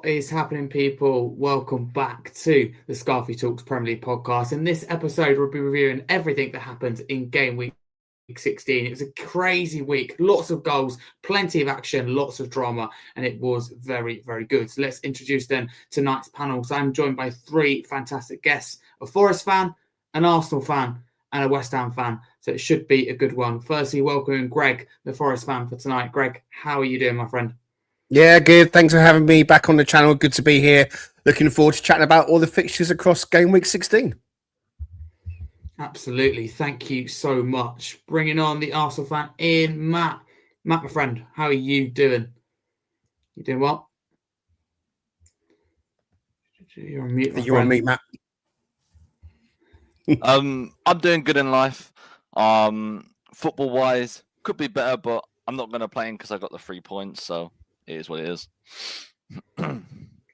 What is happening, people? Welcome back to the Scarfey Talks Premier League podcast. In this episode, we'll be reviewing everything that happened in Game Week 16. It was a crazy week. Lots of goals, plenty of action, lots of drama, and it was very, very good. So let's introduce then tonight's panel. So I'm joined by three fantastic guests, a Forest fan, an Arsenal fan, and a West Ham fan. So it should be a good one. Firstly, welcoming Greg, the Forest fan for tonight. Greg, how are you doing, my friend? Yeah, good. Thanks for having me back on the channel. Good to be here. Looking forward to chatting about all the fixtures across Game Week 16. Absolutely. Thank you so much. Bringing on the Arsenal fan in Matt. Matt, my friend, how are you doing? You doing well? You're on mute, my You're on mute, Matt. I'm doing good in life. Football-wise, could be better, but I'm not going to play in because I got the 3 points, so it is what it is.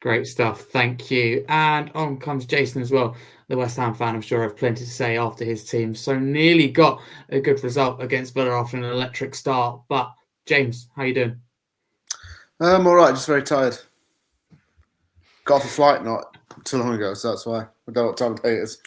Great stuff. Thank you. And on comes Jason as well, the West Ham fan. I'm sure have plenty to say after his team so nearly got a good result against Villa after an electric start. But James, how you doing? I'm all right, just very tired. Got off a flight not too long ago, so that's why. I don't know what time of day it is.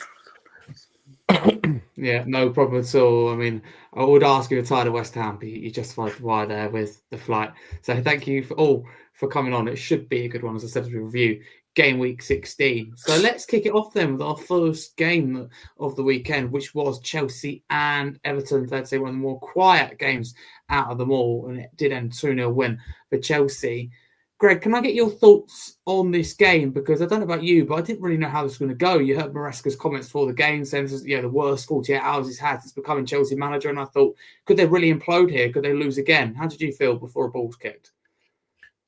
Yeah, no problem at all. I mean, I would ask you if you're tired of West Ham, but you justified why there with the flight. So thank you for coming on. It should be a good one, as I said, as we review Game Week 16. So let's kick it off then with our first game of the weekend, which was Chelsea and Everton. I'd say one of the more quiet games out of them all, and it did end 2-0 win for Chelsea. Greg, can I get your thoughts on this game? Because I don't know about you, but I didn't really know how this was going to go. You heard Maresca's comments before the game saying this is the worst 48 hours he's had since becoming Chelsea manager. And I thought, could they really implode here? Could they lose again? How did you feel before a ball's kicked?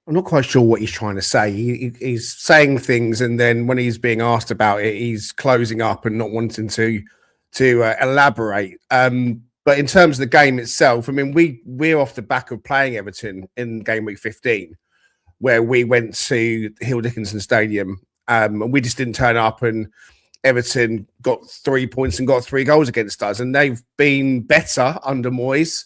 I'm not quite sure what he's trying to say. He's saying things, and then when he's being asked about it, he's closing up and not wanting to elaborate. But in terms of the game itself, I mean, we're off the back of playing Everton in Game Week 15. Where we went to Hill Dickinson Stadium and we just didn't turn up, and Everton got 3 points and got 3 goals against us, and they've been better under Moyes.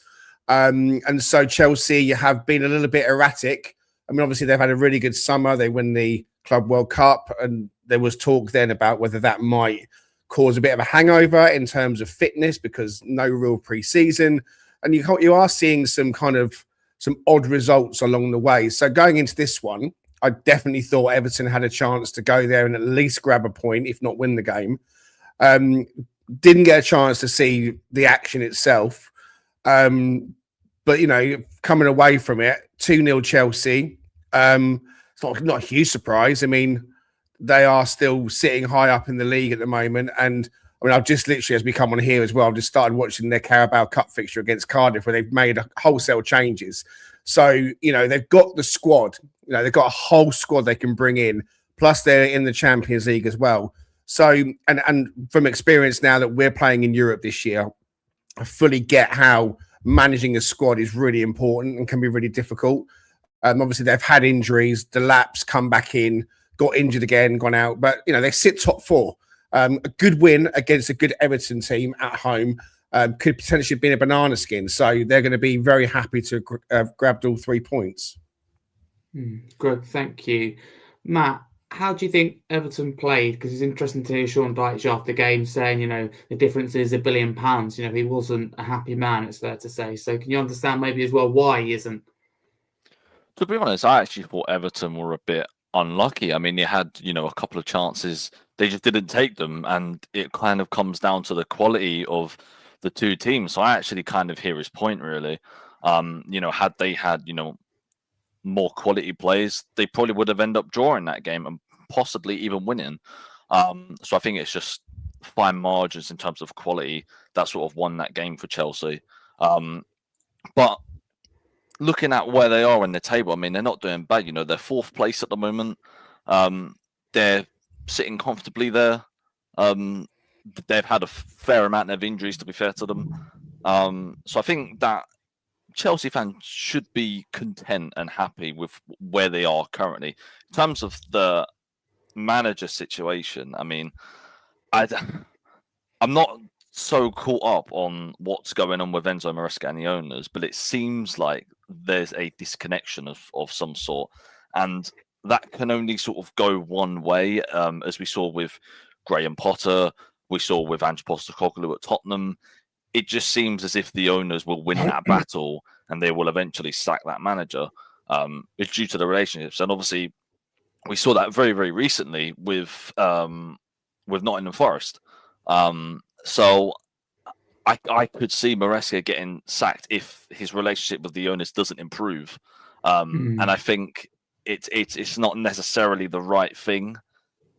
And so Chelsea have been a little bit erratic. I mean, obviously they've had a really good summer. They win the Club World Cup, and there was talk then about whether that might cause a bit of a hangover in terms of fitness because no real pre-season. And you are seeing some odd results along the way. So going into this one, I definitely thought Everton had a chance to go there and at least grab a point, if not win the game. Didn't get a chance to see the action itself. But, coming away from it, 2-0 Chelsea. It's not a huge surprise. I mean, they are still sitting high up in the league at the moment. And I mean, I've just literally, as we come on here as well, I've just started watching their Carabao Cup fixture against Cardiff, where they've made wholesale changes. So, they've got the squad. They've got a whole squad they can bring in. Plus, they're in the Champions League as well. So, and from experience now that we're playing in Europe this year, I fully get how managing a squad is really important and can be really difficult. Obviously, they've had injuries. The Laps come back in, got injured again, gone out. But, they sit top 4. A good win against a good Everton team at home could potentially have been a banana skin. So they're going to be very happy to have grabbed all 3 points. Good, thank you. Matt, how do you think Everton played? Because it's interesting to hear Sean Dyche after the game saying, the difference is £1 billion. He wasn't a happy man, it's fair to say. So can you understand maybe as well why he isn't? To be honest, I actually thought Everton were a bit unlucky. I mean, they had, a couple of chances. They just didn't take them, and it kind of comes down to the quality of the two teams. So I actually kind of hear his point, really. Had they had, more quality players, they probably would have ended up drawing that game and possibly even winning. So I think it's just fine margins in terms of quality that sort of won that game for Chelsea. But looking at where they are in the table, I mean, they're not doing bad. They're 4th place at the moment. They're sitting comfortably there. They've had a fair amount of injuries, to be fair to them. So I think that Chelsea fans should be content and happy with where they are currently. In terms of the manager situation, I mean, I'm not so caught up on what's going on with Enzo Maresca and the owners, but it seems like there's a disconnection of some sort. And that can only sort of go one way, as we saw with Graham Potter, we saw with Ange Postecoglou at Tottenham. It just seems as if the owners will win that battle and they will eventually sack that manager. It's due to the relationships, and obviously we saw that very, very recently with Nottingham Forest. So I could see Maresca getting sacked if his relationship with the owners doesn't improve. And I think it's not necessarily the right thing,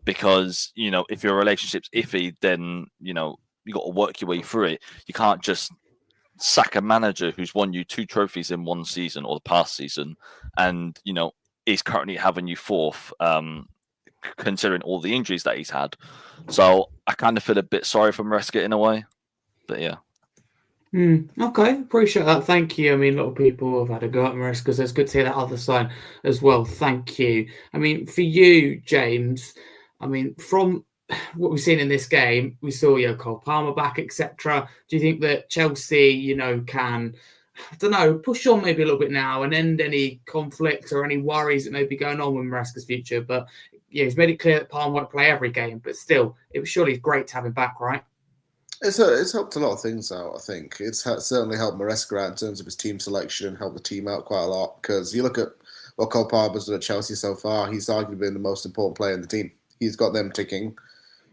because, you know, if your relationship's iffy, then, you know, you got to work your way through it. You can't just sack a manager who's won you 2 trophies in one season or the past season, and, you know, is currently having you fourth, considering all the injuries that he's had. So I kind of feel a bit sorry for Maresca in a way, but yeah. Okay, appreciate that. Thank you. I mean, a lot of people have had a go at Maresca, because it's good to hear that other side as well. Thank you. I mean, for you, James, I mean, from what we've seen in this game, we saw Cole Palmer back, etc. Do you think that Chelsea, you know, can, I don't know, push on maybe a little bit now and end any conflict or any worries that may be going on with Maresca's future? But yeah, he's made it clear that Palmer won't play every game, but still, it was surely great to have him back, right? It's helped a lot of things out, I think. It's certainly helped Maresca out in terms of his team selection and helped the team out quite a lot, because you look at what Cole Palmer's done at Chelsea so far, he's arguably been the most important player in the team. He's got them ticking.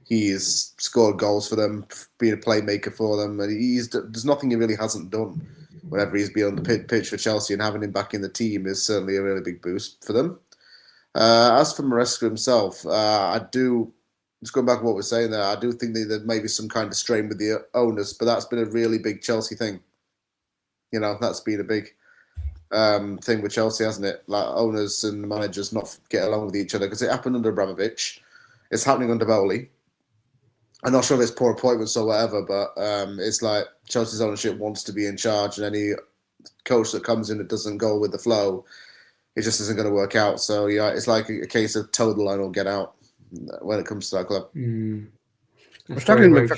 He's scored goals for them, been a playmaker for them, and there's nothing he really hasn't done whenever he's been on the pitch for Chelsea, and having him back in the team is certainly a really big boost for them. As for Maresca himself, just going back to what we're saying there, I do think that there may be some kind of strain with the owners, but that's been a really big Chelsea thing. You know, that's been a big thing with Chelsea, hasn't it? Like, owners and managers not get along with each other, because it happened under Abramovich. It's happening under Bowley. I'm not sure if it's poor appointments or whatever, but it's like Chelsea's ownership wants to be in charge, and any coach that comes in that doesn't go with the flow, it just isn't going to work out. So yeah, it's like a case of toe the line or get out when it comes to that club. I'm struggling this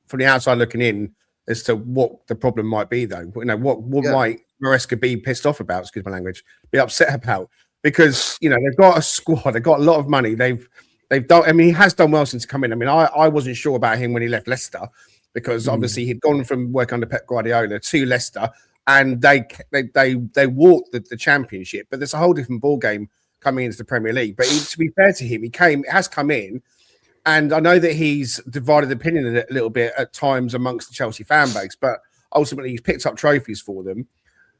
from the outside looking in as to what the problem might be, though. You know, what might Maresca be pissed off about? Excuse my language. Be upset about, because, you know, they've got a squad, they've got a lot of money. They've done. I mean, he has done well since coming. I mean, I wasn't sure about him when he left Leicester, because obviously he'd gone from work under Pep Guardiola to Leicester, and they walked the championship. But there's a whole different ball game coming into the Premier League. But to be fair to him, has come in, and I know that he's divided opinion a little bit at times amongst the Chelsea fan base, but ultimately he's picked up trophies for them.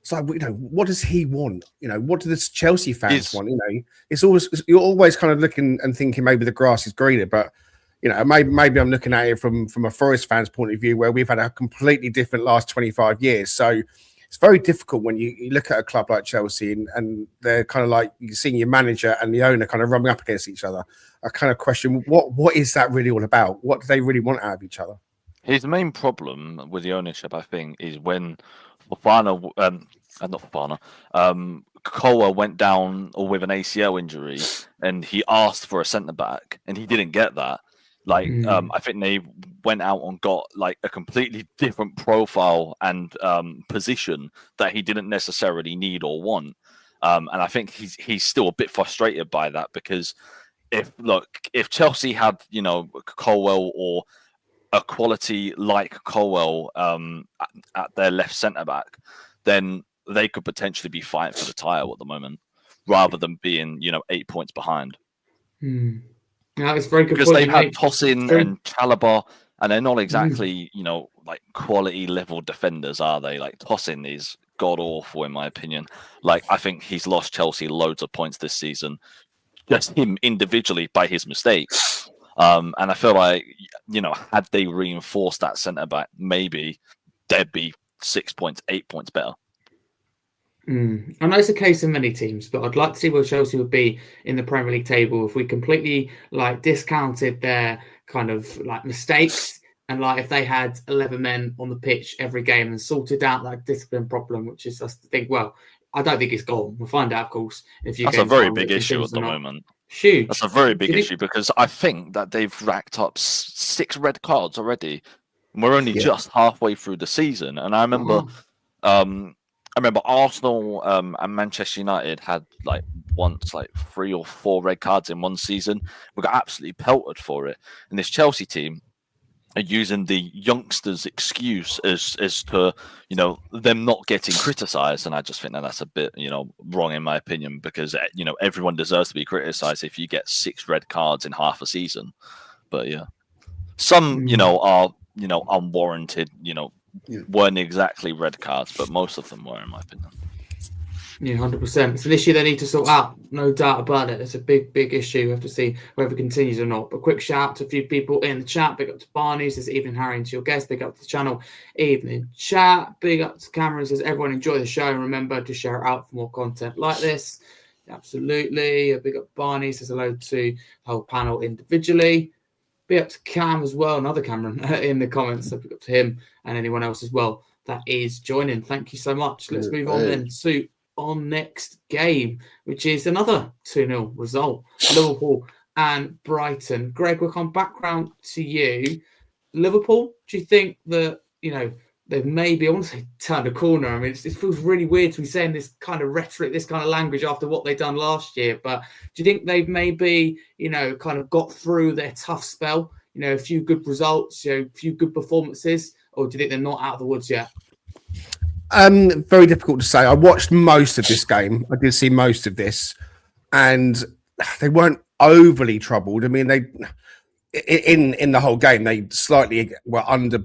So, you know, what does he want? You know, what do the Chelsea fans want? You know, you're always kind of looking and thinking maybe the grass is greener, but, you know, maybe I'm looking at it from a Forest fan's point of view, where we've had a completely different last 25 years. So it's very difficult when you look at a club like Chelsea and they're kind of like, you're seeing your manager and the owner kind of rubbing up against each other. I kind of question, what is that really all about? What do they really want out of each other? His main problem with the ownership, I think, is when Colwell went down with an ACL injury, and he asked for a centre back, and he didn't get that. Like, I think they went out and got like a completely different profile and position that he didn't necessarily need or want. And I think he's still a bit frustrated by that, because if Chelsea had, you know, Colwell or a quality like Colwell at their left centre back, then they could potentially be fighting for the title at the moment, rather than being, you know, 8 points behind. Yeah, it's very good, because they've had Tosin and Chalobah, and they're not exactly, you know, like quality level defenders, are they? Like, Tosin is god awful in my opinion. Like, I think he's lost Chelsea loads of points this season, just him individually by his mistakes. And I feel like, you know, had they reinforced that centre back, maybe they'd be 6 points, 8 points better. I know it's a case of many teams, but I'd like to see where Chelsea would be in the Premier League table if we completely like discounted their kind of like mistakes, and like if they had 11 men on the pitch every game and sorted out that discipline problem, which is just the thing. Well, I don't think it's gone. We'll find out, of course. That's a very big issue at the moment. Huge. That's a very big issue, because I think that they've racked up 6 red cards already. We're only just halfway through the season, and I remember, Arsenal and Manchester United had like once like 3 or 4 red cards in one season. We got absolutely pelted for it. And this Chelsea team are using the youngsters' excuse as to, you know, them not getting criticised, and I just think that that's a bit, you know, wrong in my opinion, because, you know, everyone deserves to be criticised if you get 6 red cards in half a season. But yeah, some, you know, are, you know, unwarranted, you know, weren't exactly red cards, but most of them were, in my opinion. Yeah, 100%. It's an issue they need to sort out, no doubt about it. It's a big, big issue. We have to see whether it continues or not. But quick shout out to a few people in the chat. Big up to Barney, says evening Harry and to your guest. Big up to the channel, evening chat. Big up to Cameron, says everyone enjoy the show and remember to share it out for more content like this. Absolutely. A big up Barney, says hello to the whole panel individually. Big up to Cam as well, another Cameron in the comments. So big up to him and anyone else as well that is joining. Thank you so much. Let's move on then to on next game, which is another 2-0 result. Liverpool and Brighton. Greg, we'll come back round to you. Liverpool, do you think that, you know, they've maybe, I want to say, turned a corner? I mean, it feels really weird to be saying this kind of rhetoric, this kind of language after what they've done last year. But do you think they've maybe, you know, kind of got through their tough spell? You know, a few good results, you know, a few good performances, or do you think they're not out of the woods yet? Very difficult to say. I watched most of this game. I did see most of this, and they weren't overly troubled. I mean, they in the whole game they slightly were under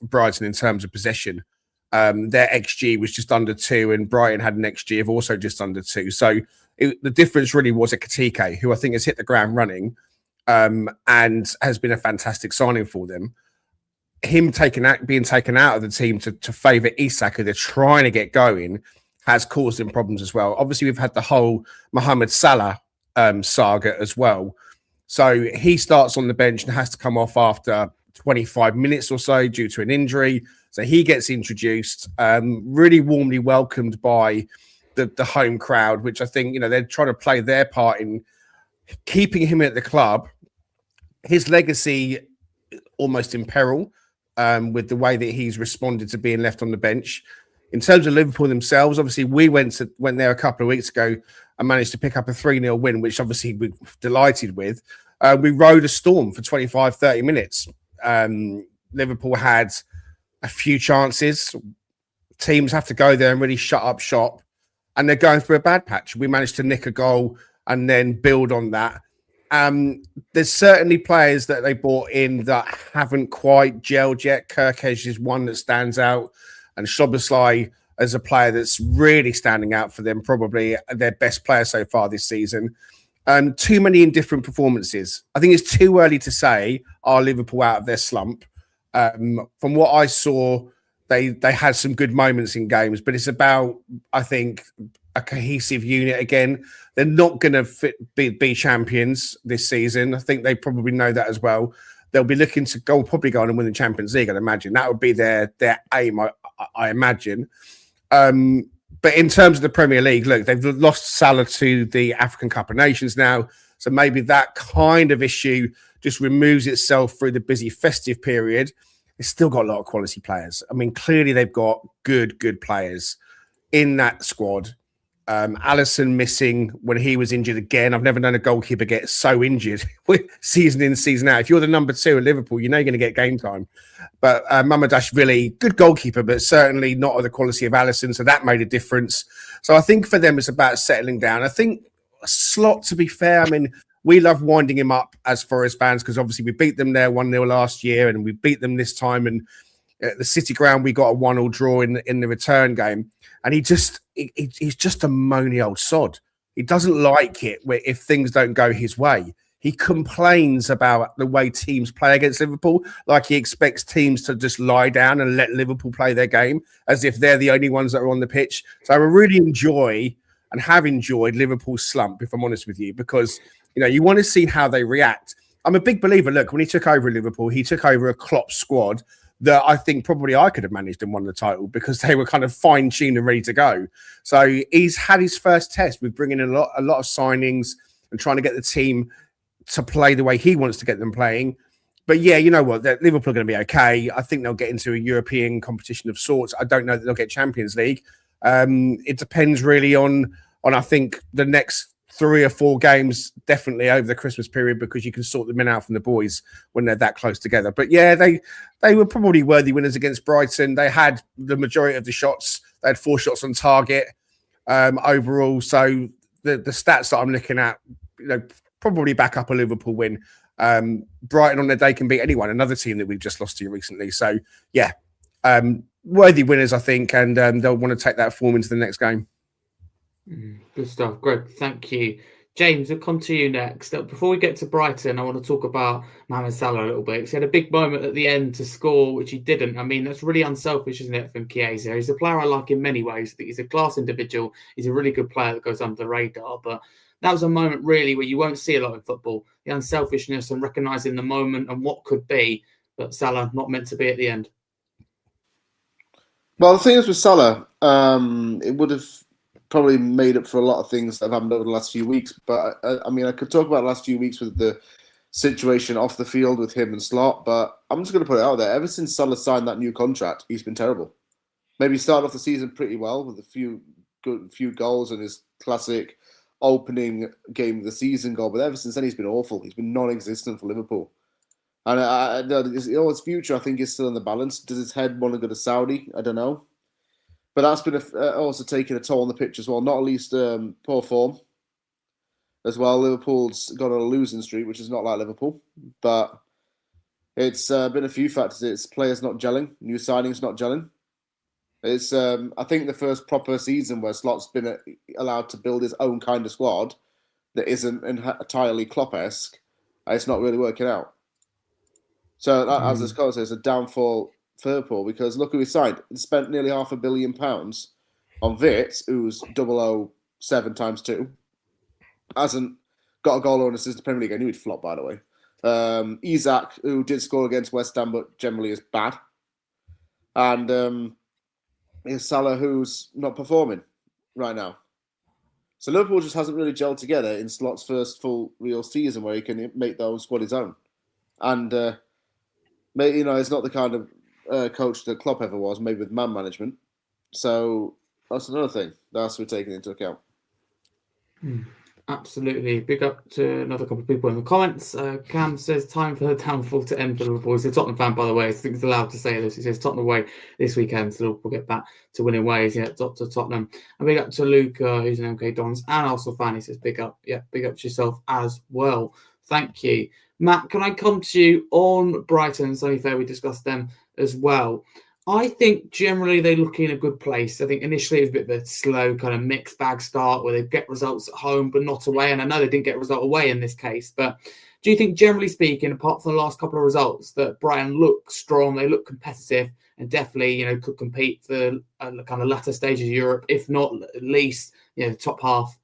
Brighton in terms of possession. Their XG was just under 2, and Brighton had an XG of also just under 2. So the difference really was Ekitike, who I think has hit the ground running, and has been a fantastic signing for them. Him being taken out of the team to favour Isak, who they're trying to get going, has caused him problems as well. Obviously, we've had the whole Mohamed Salah saga as well. So he starts on the bench and has to come off after 25 minutes or so due to an injury. So he gets introduced, really warmly welcomed by the home crowd, which I think, you know, they're trying to play their part in keeping him at the club. His legacy almost in peril. With the way that he's responded to being left on the bench. In terms of Liverpool themselves, obviously we went there a couple of weeks ago and managed to pick up a 3-0 win, which obviously we're delighted with. We rode a storm for 25, 30 minutes. Liverpool had a few chances. Teams have to go there and really shut up shop, and they're going through a bad patch. We managed to nick a goal and then build on that. There's certainly players that they brought in that haven't quite gelled yet. Kirkesh is one that stands out, and Szoboszlai as a player that's really standing out for them, probably their best player so far this season. Too many indifferent performances. I think it's too early to say, are Liverpool out of their slump? From what I saw, they had some good moments in games, but it's about, I think, a cohesive unit again. They're not going to be champions this season. I think they probably know that as well. They'll be looking to probably go on and win the Champions League, I'd imagine. That would be their aim, I imagine. But in terms of the Premier League, look, they've lost Salah to the African Cup of Nations now. So maybe that kind of issue just removes itself through the busy festive period. They've still got a lot of quality players. I mean, clearly they've got good players in that squad. Alisson missing when he was injured again. I've never known a goalkeeper get so injured season in, season out. If you're the number 2 at Liverpool, you know you're going to get game time. But Mamardashvili, good goalkeeper, but certainly not of the quality of Alisson. So that made a difference. So I think for them, it's about settling down. I think Slot, to be fair, I mean, we love winding him up as Forest fans because obviously we beat them there 1-0 last year and we beat them this time. And at the City Ground, we got a 1-1 draw in the return game. And he's just a moany old sod. He doesn't like it if things don't go his way. He complains about the way teams play against Liverpool, like he expects teams to just lie down and let Liverpool play their game as if they're the only ones that are on the pitch. So I really enjoy and have enjoyed Liverpool's slump, if I'm honest with you, because, you know, you want to see how they react. I'm a big believer. Look, when he took over Liverpool, he took over a Klopp squad that I think probably I could have managed and won the title because they were kind of fine-tuned and ready to go. So he's had his first test with bringing in a lot of signings and trying to get the team to play the way he wants to get them playing. But yeah, you know what? Liverpool are going to be okay. I think they'll get into a European competition of sorts. I don't know that they'll get Champions League. It depends really on on, I think, the next 3 or 4 games, definitely over the Christmas period, because you can sort the men out from the boys when they're that close together. But yeah, they were probably worthy winners against Brighton. They had the majority of the shots. They had 4 shots on target overall. So the stats that I'm looking at, probably back up a Liverpool win. Brighton on their day can beat anyone, another team that we've just lost to recently. So yeah, worthy winners, I think, and they'll want to take that form into the next game. Good stuff. Greg, thank you. James, we'll come to you next. Before we get to Brighton, I want to talk about Mohamed Salah a little bit. He had a big moment at the end to score, which he didn't. I mean, that's really unselfish, isn't it, from Chiesa? He's a player I like in many ways. I think he's a class individual. He's a really good player that goes under the radar. But that was a moment, really, where you won't see a lot in football. The unselfishness and recognising the moment and what could be. But Salah not meant to be at the end. Well, the thing is with Salah, it would have probably made up for a lot of things that have happened over the last few weeks. But I could talk about the last few weeks with the situation off the field with him and Slot. But I'm just going to put it out there. Ever since Salah signed that new contract, he's been terrible. Maybe he started off the season pretty well with a few goals and his classic opening game of the season goal. But ever since then, he's been awful. He's been non-existent for Liverpool. And his future, I think, is still in the balance. Does his head want to go to Saudi? I don't know. But that's been also taking a toll on the pitch as well. Not least poor form as well. Liverpool's got on a losing streak, which is not like Liverpool. But it's been a few factors. It's players not gelling, new signings not gelling. It's I think the first proper season where Slot's been allowed to build his own kind of squad that isn't entirely Klopp-esque. It's not really working out. So as this call says, a downfall for Liverpool, because look who he signed. He spent nearly £500 million on Vitz, who's 007 times 2. Hasn't got a goal or an assist in the Premier League. I knew he'd flop, by the way. Isak, who did score against West Ham, but generally is bad. And Salah, who's not performing right now. So Liverpool just hasn't really gelled together in Slot's first full real season where he can make their own squad his own. And, it's not the kind of coach that Klopp ever was, maybe with man management. So that's another thing that's we're taking into account. Absolutely. Big up to another couple of people in the comments. Cam says, time for the downfall to end for Liverpool. He's a Tottenham fan, by the way. I think he's allowed to say this. He says Tottenham away this weekend, so we'll get back to winning ways. Yeah, to Tottenham. And big up to Luke, who's an MK Dons and also fan. He says, big up. Yeah, big up to yourself as well. Thank you. Matt, can I come to you on Brighton and Sunny Fair? We discussed them as well. I think generally they look in a good place. I think initially it was a bit of a slow kind of mixed bag start where they get results at home but not away. And I know they didn't get a result away in this case. But do you think, generally speaking, apart from the last couple of results, that Brighton look strong, they look competitive and definitely, could compete for the kind of latter stages of Europe, if not at least, the top half?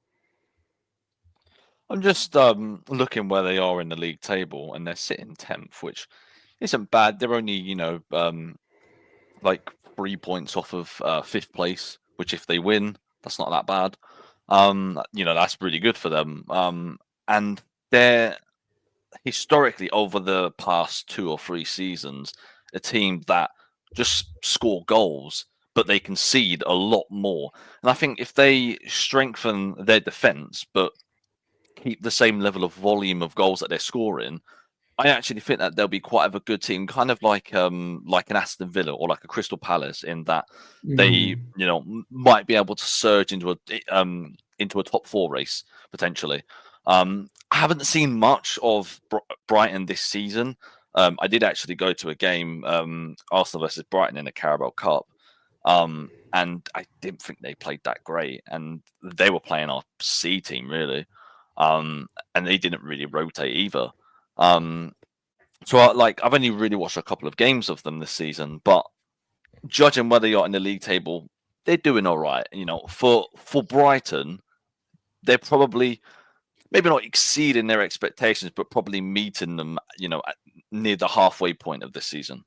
I'm just looking where they are in the league table, and they're sitting 10th, which isn't bad. They're only, like 3 points off of 5th place, which if they win, that's not that bad. That's really good for them. And they're historically, over the past 2 or 3 seasons, a team that just score goals, but they concede a lot more. And I think if they strengthen their defense, but keep the same level of volume of goals that they're scoring, I actually think that they'll be quite of a good team, kind of like an Aston Villa or like a Crystal Palace, in that they, might be able to surge into a top 4 race potentially. I haven't seen much of Brighton this season. I did actually go to a game, Arsenal versus Brighton in the Carabao Cup, and I didn't think they played that great, and they were playing our C team really. And they didn't really rotate either. So I've only really watched a couple of games of them this season, but judging where they are in the league table, they're doing all right. For Brighton, they're probably maybe not exceeding their expectations, but probably meeting them, near the halfway point of this season.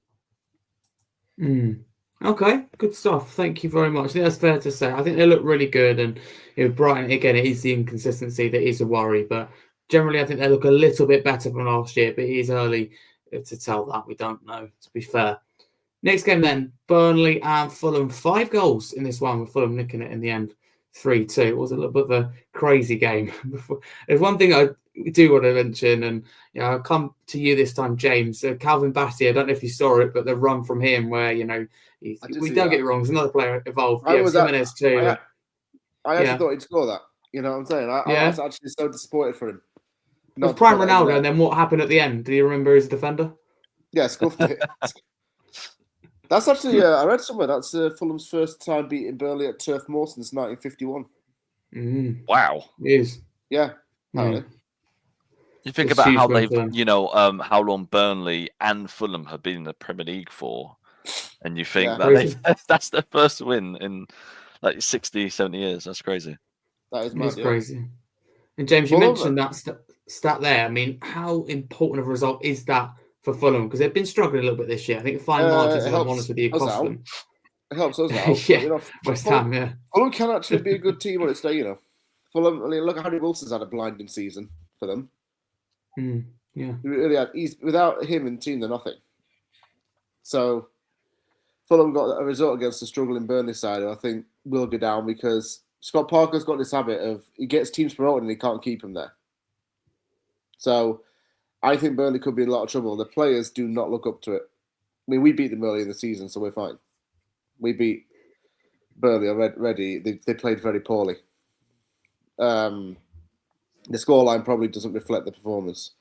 Okay, good stuff. Thank you very much. I think that's fair to say. I think they look really good, and Brighton, again, it is the inconsistency that is a worry, but generally I think they look a little bit better from last year, but it is early to tell that. We don't know, to be fair. Next game then, Burnley and Fulham. 5 goals in this one, with Fulham nicking it in the end. 3-2. It was a little bit of a crazy game. There's one thing I do want to mention, and I'll come to you this time, James. Calvin Bassey, I don't know if you saw it, but the run from him where, we don't get it wrong, there's another player involved. I was Jimenez too. I actually thought he'd score that. You know what I'm saying? I was actually so disappointed for him. It was prime Ronaldo, and then what happened at the end? Do you remember as a defender? Yeah, scuffed it. That's actually, I read somewhere, that's Fulham's first time beating Burnley at Turf Moor since 1951. Wow. It is. Yeah. Yeah. You think It's about huge how win they've, for them. how long Burnley and Fulham have been in the Premier League for, and you think Crazy. that's their first win in like 60, 70 years. That's crazy. That is mad, It's crazy. And James, you Fulham, mentioned that stat there. I mean, how important of a result is that for Fulham? Because they've been struggling a little bit this year. I think fine margins, if I'm honest with you, cost them. It helps us out. Yeah, but, West Ham, yeah. Fulham can actually be a good team on its day, Fulham, I mean, look at Harry Wilson's had a blinding season for them. Yeah. He really had. Without him in the team, they're nothing. So Fulham got a result against the struggling Burnley side, and I think will go down because Scott Parker's got this habit of he gets teams promoted and he can't keep them there. So I think Burnley could be in a lot of trouble. The players do not look up to it. I mean, we beat them early in the season, so we're fine. We beat Burnley already. They played very poorly. The scoreline probably doesn't reflect the performance.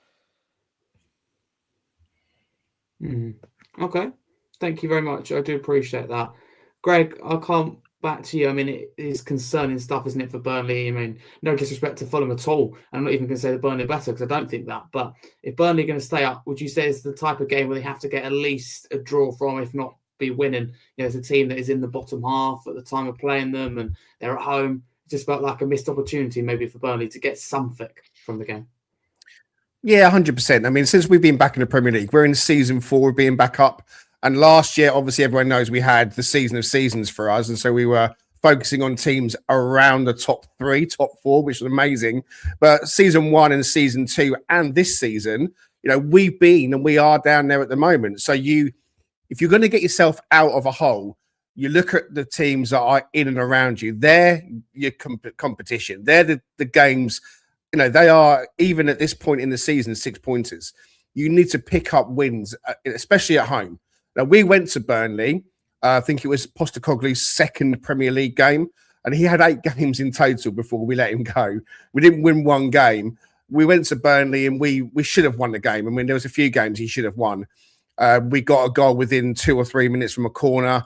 Okay. Thank you very much. I do appreciate that. Greg, I'll come back to you. I mean, it is concerning stuff, isn't it, for Burnley? I mean, no disrespect to Fulham at all. I'm not even going to say that Burnley are better because I don't think that. But if Burnley are going to stay up, would you say it's the type of game where they have to get at least a draw from, if not be winning? It's a team that is in the bottom half at the time of playing them and they're at home. It just felt like a missed opportunity maybe for Burnley to get something from the game. Yeah, 100%. I mean, since we've been back in the Premier League, we're in season 4 being back up. And last year, obviously, everyone knows we had the season of seasons for us. And so we were focusing on teams around the top 3, top 4, which was amazing. But season 1 and season 2 and this season, we've been and we are down there at the moment. So if you're going to get yourself out of a hole, you look at the teams that are in and around you. They're your competition. They're the games. They are, even at this point in the season, 6-pointers. You need to pick up wins, especially at home. Now, we went to Burnley. I think it was Postecoglou's second Premier League game, and he had 8 games in total before we let him go. We didn't win one game. We went to Burnley, and we should have won the game. I mean, there was a few games he should have won. We got a goal within 2 or 3 minutes from a corner.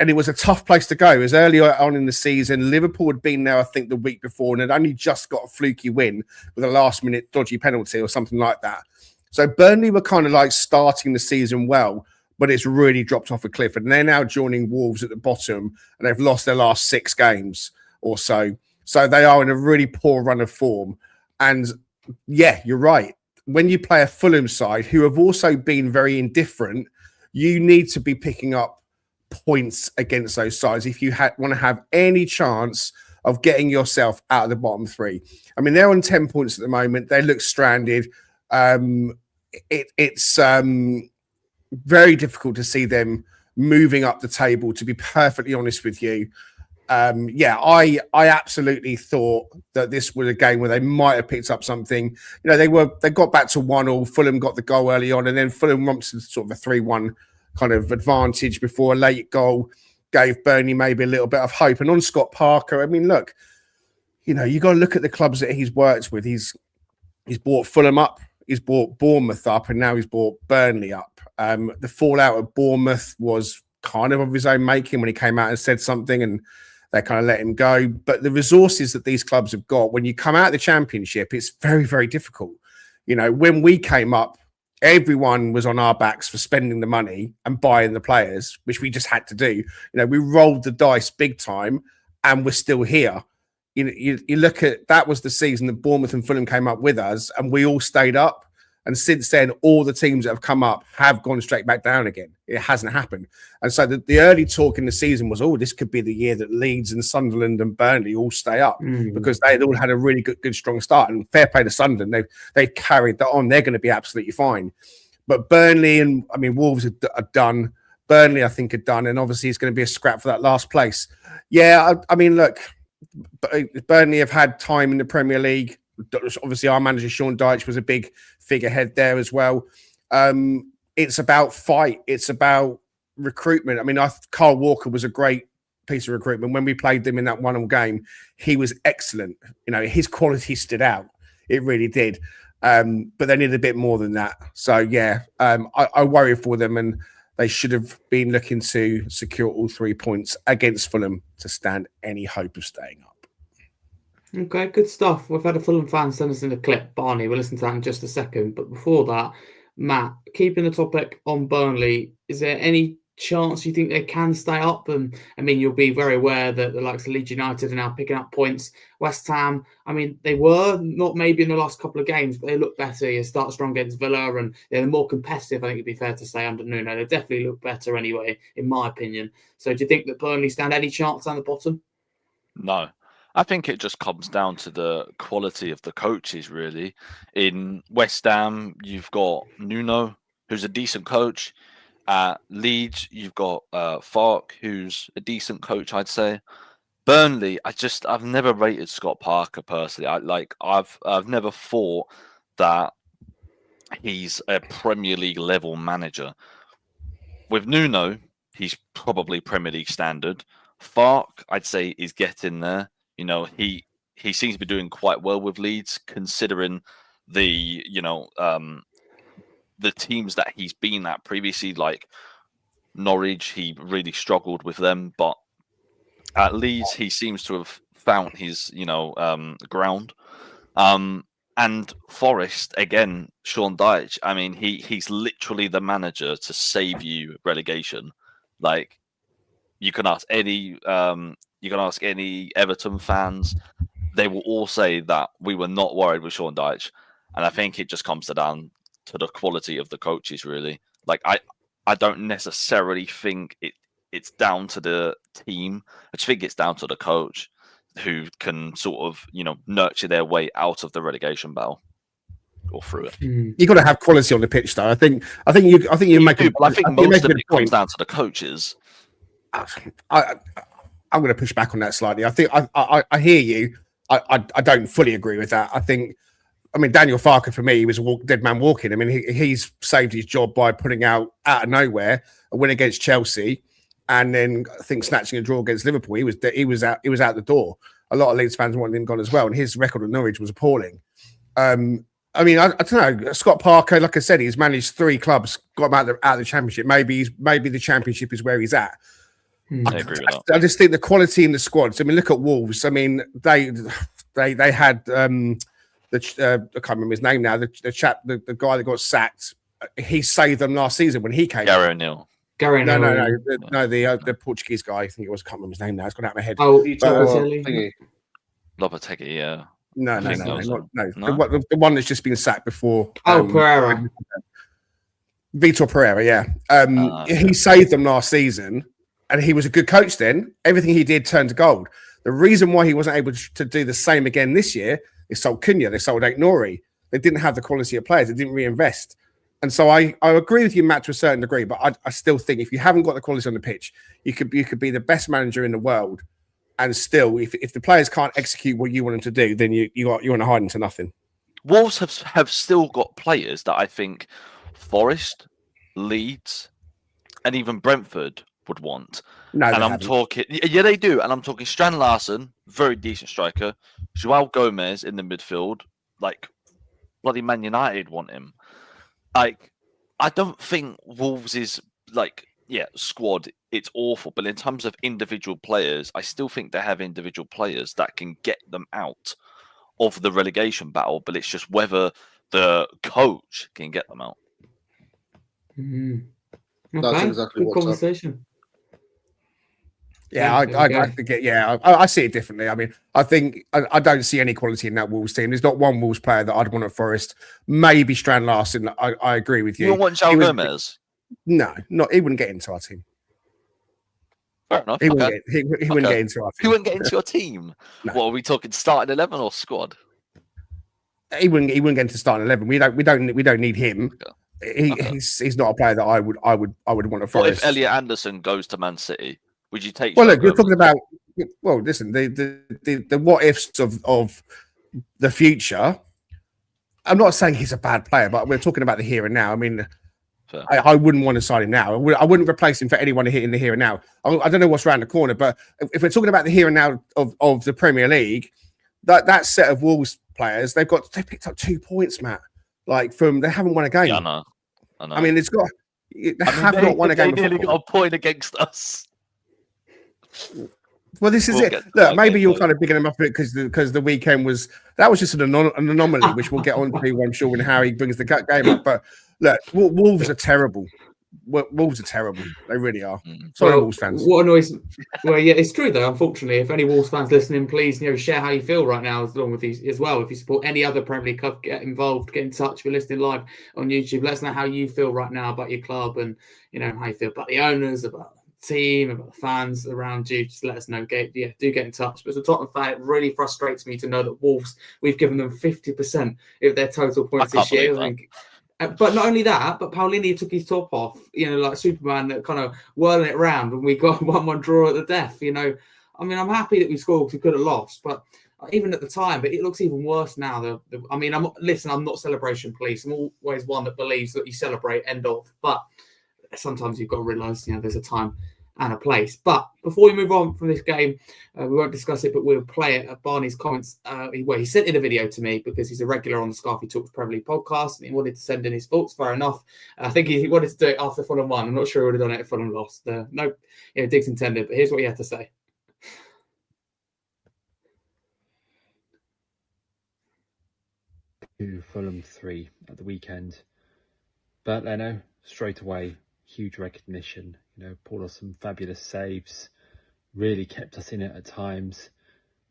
And it was a tough place to go. It was earlier on in the season. Liverpool had been there, I think, the week before and had only just got a fluky win with a last-minute dodgy penalty or something like that. So Burnley were kind of like starting the season well, but it's really dropped off a cliff. And they're now joining Wolves at the bottom, and they've lost their last 6 games or so. So they are in a really poor run of form. And, yeah, you're right. When you play a Fulham side who have also been very indifferent, you need to be picking up points against those sides if you want to have any chance of getting yourself out of the bottom 3. I mean, they're on 10 points at the moment. They look stranded. It's very difficult to see them moving up the table, to be perfectly honest with you. I absolutely thought that this was a game where they might have picked up something. They got back to 1-1. Fulham got the goal early on, and then Fulham wants sort of a 3-1 kind of advantage before a late goal gave Burnley maybe a little bit of hope. And on Scott Parker, I mean, look, you got to look at the clubs that he's worked with. He's brought Fulham up, he's brought Bournemouth up, and now he's brought Burnley up. The fallout of Bournemouth was kind of his own making when he came out and said something, and they kind of let him go. But the resources that these clubs have got, when you come out of the Championship, it's very, very difficult. When we came up, everyone was on our backs for spending the money and buying the players, which we just had to do. We rolled the dice big time, and we're still here. You look at, that was the season that Bournemouth and Fulham came up with us, and we all stayed up. And since then, all the teams that have come up have gone straight back down again. It hasn't happened. And so the early talk in the season was, this could be the year that Leeds and Sunderland and Burnley all stay up because they all had a really good, strong start. And fair play to Sunderland. They've carried that on. They're going to be absolutely fine. But Burnley and, Wolves are done. Burnley, I think, are done. And obviously, it's going to be a scrap for that last place. Yeah, look, Burnley have had time in the Premier League. Obviously, our manager Sean Dyche was a big figurehead there as well. It's about fight. It's about recruitment. I mean, Carl Walker was a great piece of recruitment. When we played them in that one-all game, he was excellent. You know, his quality stood out. It really did. But they need a bit more than that. So, yeah, I worry for them, and they should have been looking to secure all 3 points against Fulham to stand any hope of staying up. Okay, good stuff. We've had a Fulham fan send us in a clip, Barney. We'll listen to that in just a second. But before that, Matt, keeping the topic on Burnley, is there any chance you think they can stay up? And I mean, you'll be very aware that the likes of Leeds United are now picking up points. West Ham, I mean, they were not maybe in the last couple of games, but they look better. You start strong against Villa, and they're more competitive. I think it'd be fair to say under Nuno. They definitely look better anyway, in my opinion. So do you think that Burnley stand any chance down the bottom? No. I think it just comes down to the quality of the coaches, really. In West Ham, you've got Nuno, who's a decent coach. At Leeds, you've got Farke, who's a decent coach, I'd say. Burnley, I've never rated Scott Parker personally. I've never thought that he's a Premier League level manager. With Nuno, he's probably Premier League standard. Farke, I'd say, is getting there. You know, he seems to be doing quite well with Leeds, considering the teams that he's been at previously, like Norwich. He really struggled with them, but at Leeds, he seems to have found his ground. And Forest, again, Sean Dyche. I mean, he's literally the manager to save you relegation. Like, you can ask any Everton fans, they will all say that we were not worried with Sean Dyche. And I think it just comes down to the quality of the coaches, really. Like, I don't necessarily think it's down to the team. I just think it's down to the coach, who can sort of, nurture their way out of the relegation battle or through it. You got to have quality on the pitch, though. I think you make a I think most of it comes down to the coaches. I'm going to push back on that slightly. I think I hear you. I don't fully agree with that. I mean, Daniel Farke, for me, he was a dead man walking. I mean, he's saved his job by putting out of nowhere a win against Chelsea, and then I think snatching a draw against Liverpool. He was out the door. A lot of Leeds fans wanted him gone as well, and his record at Norwich was appalling. I mean, I don't know. Scott Parker, like I said, he's managed 3 clubs, got him out of the Championship. Maybe the Championship is where he's at. I agree with that. I just think the quality in the squads. I mean, look at Wolves. I mean, they had I can't remember his name now. The guy that got sacked. He saved them last season when he came. Gary O'Neill. The Portuguese guy. I think it was. I can't remember his name now. It's gone out of my head. Lopetegui, yeah. No. The one that's just been sacked before. Pereira. Vitor Pereira, yeah. He saved them last season, and he was a good coach then. Everything he did turned to gold. The reason why he wasn't able to do the same again this year, they sold Cunha, they sold Aït-Nouri. They didn't have the quality of players. They didn't reinvest. And so I agree with you, Matt, to a certain degree, but I still think if you haven't got the quality on the pitch, you could be the best manager in the world, and still, if the players can't execute what you want them to do, then you want to hide into nothing. Wolves have still got players that I think Forest, Leeds, and even Brentford would want. Talking, yeah, they do. And I'm talking Strand Larsen, very decent striker. Joao Gomez in the midfield, like bloody Man United want him. Like, I don't think Wolves is squad. It's awful, but in terms of individual players, I still think they have individual players that can get them out of the relegation battle. But it's just whether the coach can get them out. Mm-hmm. Okay. That's exactly good what's conversation. up. Yeah, I forget. Yeah, I see it differently. I mean, I think I don't see any quality in that Wolves team. There's not one Wolves player that I'd want at Forest. Maybe Strand Larsen. I agree with you. You don't want Joao Gomez? No, he wouldn't get into our team. Fair enough. He wouldn't get into our team. He wouldn't get into your team. No. What are we talking? Starting 11 or squad? He wouldn't get into starting 11. We don't need him. Okay. He's not a player that I would want at Forest. What if Elliot Anderson goes to Man City? Would you take? Well, look, we're talking about well, listen, the what ifs of the future. I'm not saying he's a bad player, but we're talking about the here and now. I mean, I wouldn't want to sign him now. I wouldn't replace him for anyone in the here and now. I don't know what's around the corner, but if we're talking about the here and now of the Premier League, that set of Wolves players, they picked up 2 points, Matt. Like they haven't won a game. Yeah, I know. I mean, they not won a game. They nearly got a point against us. Well, this is it. Look, maybe you're kind of bigging them up a bit because the weekend was just an anomaly, which we'll get on to, I'm sure, when Harry brings the game up. But look, Wolves are terrible. Wolves are terrible. They really are. Sorry, Wolves fans. What annoys? Well, yeah, it's true though. Unfortunately, if any Wolves fans listening, please share how you feel right now, along with these as well. If you support any other Premier League club, get involved, get in touch. If you're listening live on YouTube, let us know how you feel right now about your club and how you feel about the owners, about team, about the fans around you. Just let us know. Do get in touch. But as a Tottenham fan, it really frustrates me to know that Wolves, we've given them 50% of their total points this year. But not only that, but Paulinho took his top off, like Superman, that kind of whirling it around, and we got 1-1 draw at the death. I mean, I'm happy that we scored because we could have lost, but even at the time, but it looks even worse now. I'm not celebration police. I'm always one that believes that you celebrate, end of, but sometimes you've got to realise, there's a time and a place. But before we move on from this game, we won't discuss it, but we'll play it at Barney's comments. He sent in a video to me because he's a regular on the Scarfey Talks Premier League podcast, and he wanted to send in his thoughts. Fair enough. I think he wanted to do it after Fulham won. I'm not sure he would have done it if Fulham lost. No, digs intended. But here's what he had to say. To Fulham 3 at the weekend. Bert Leno, straight away, huge recognition. Pulled off some fabulous saves, really kept us in it at times.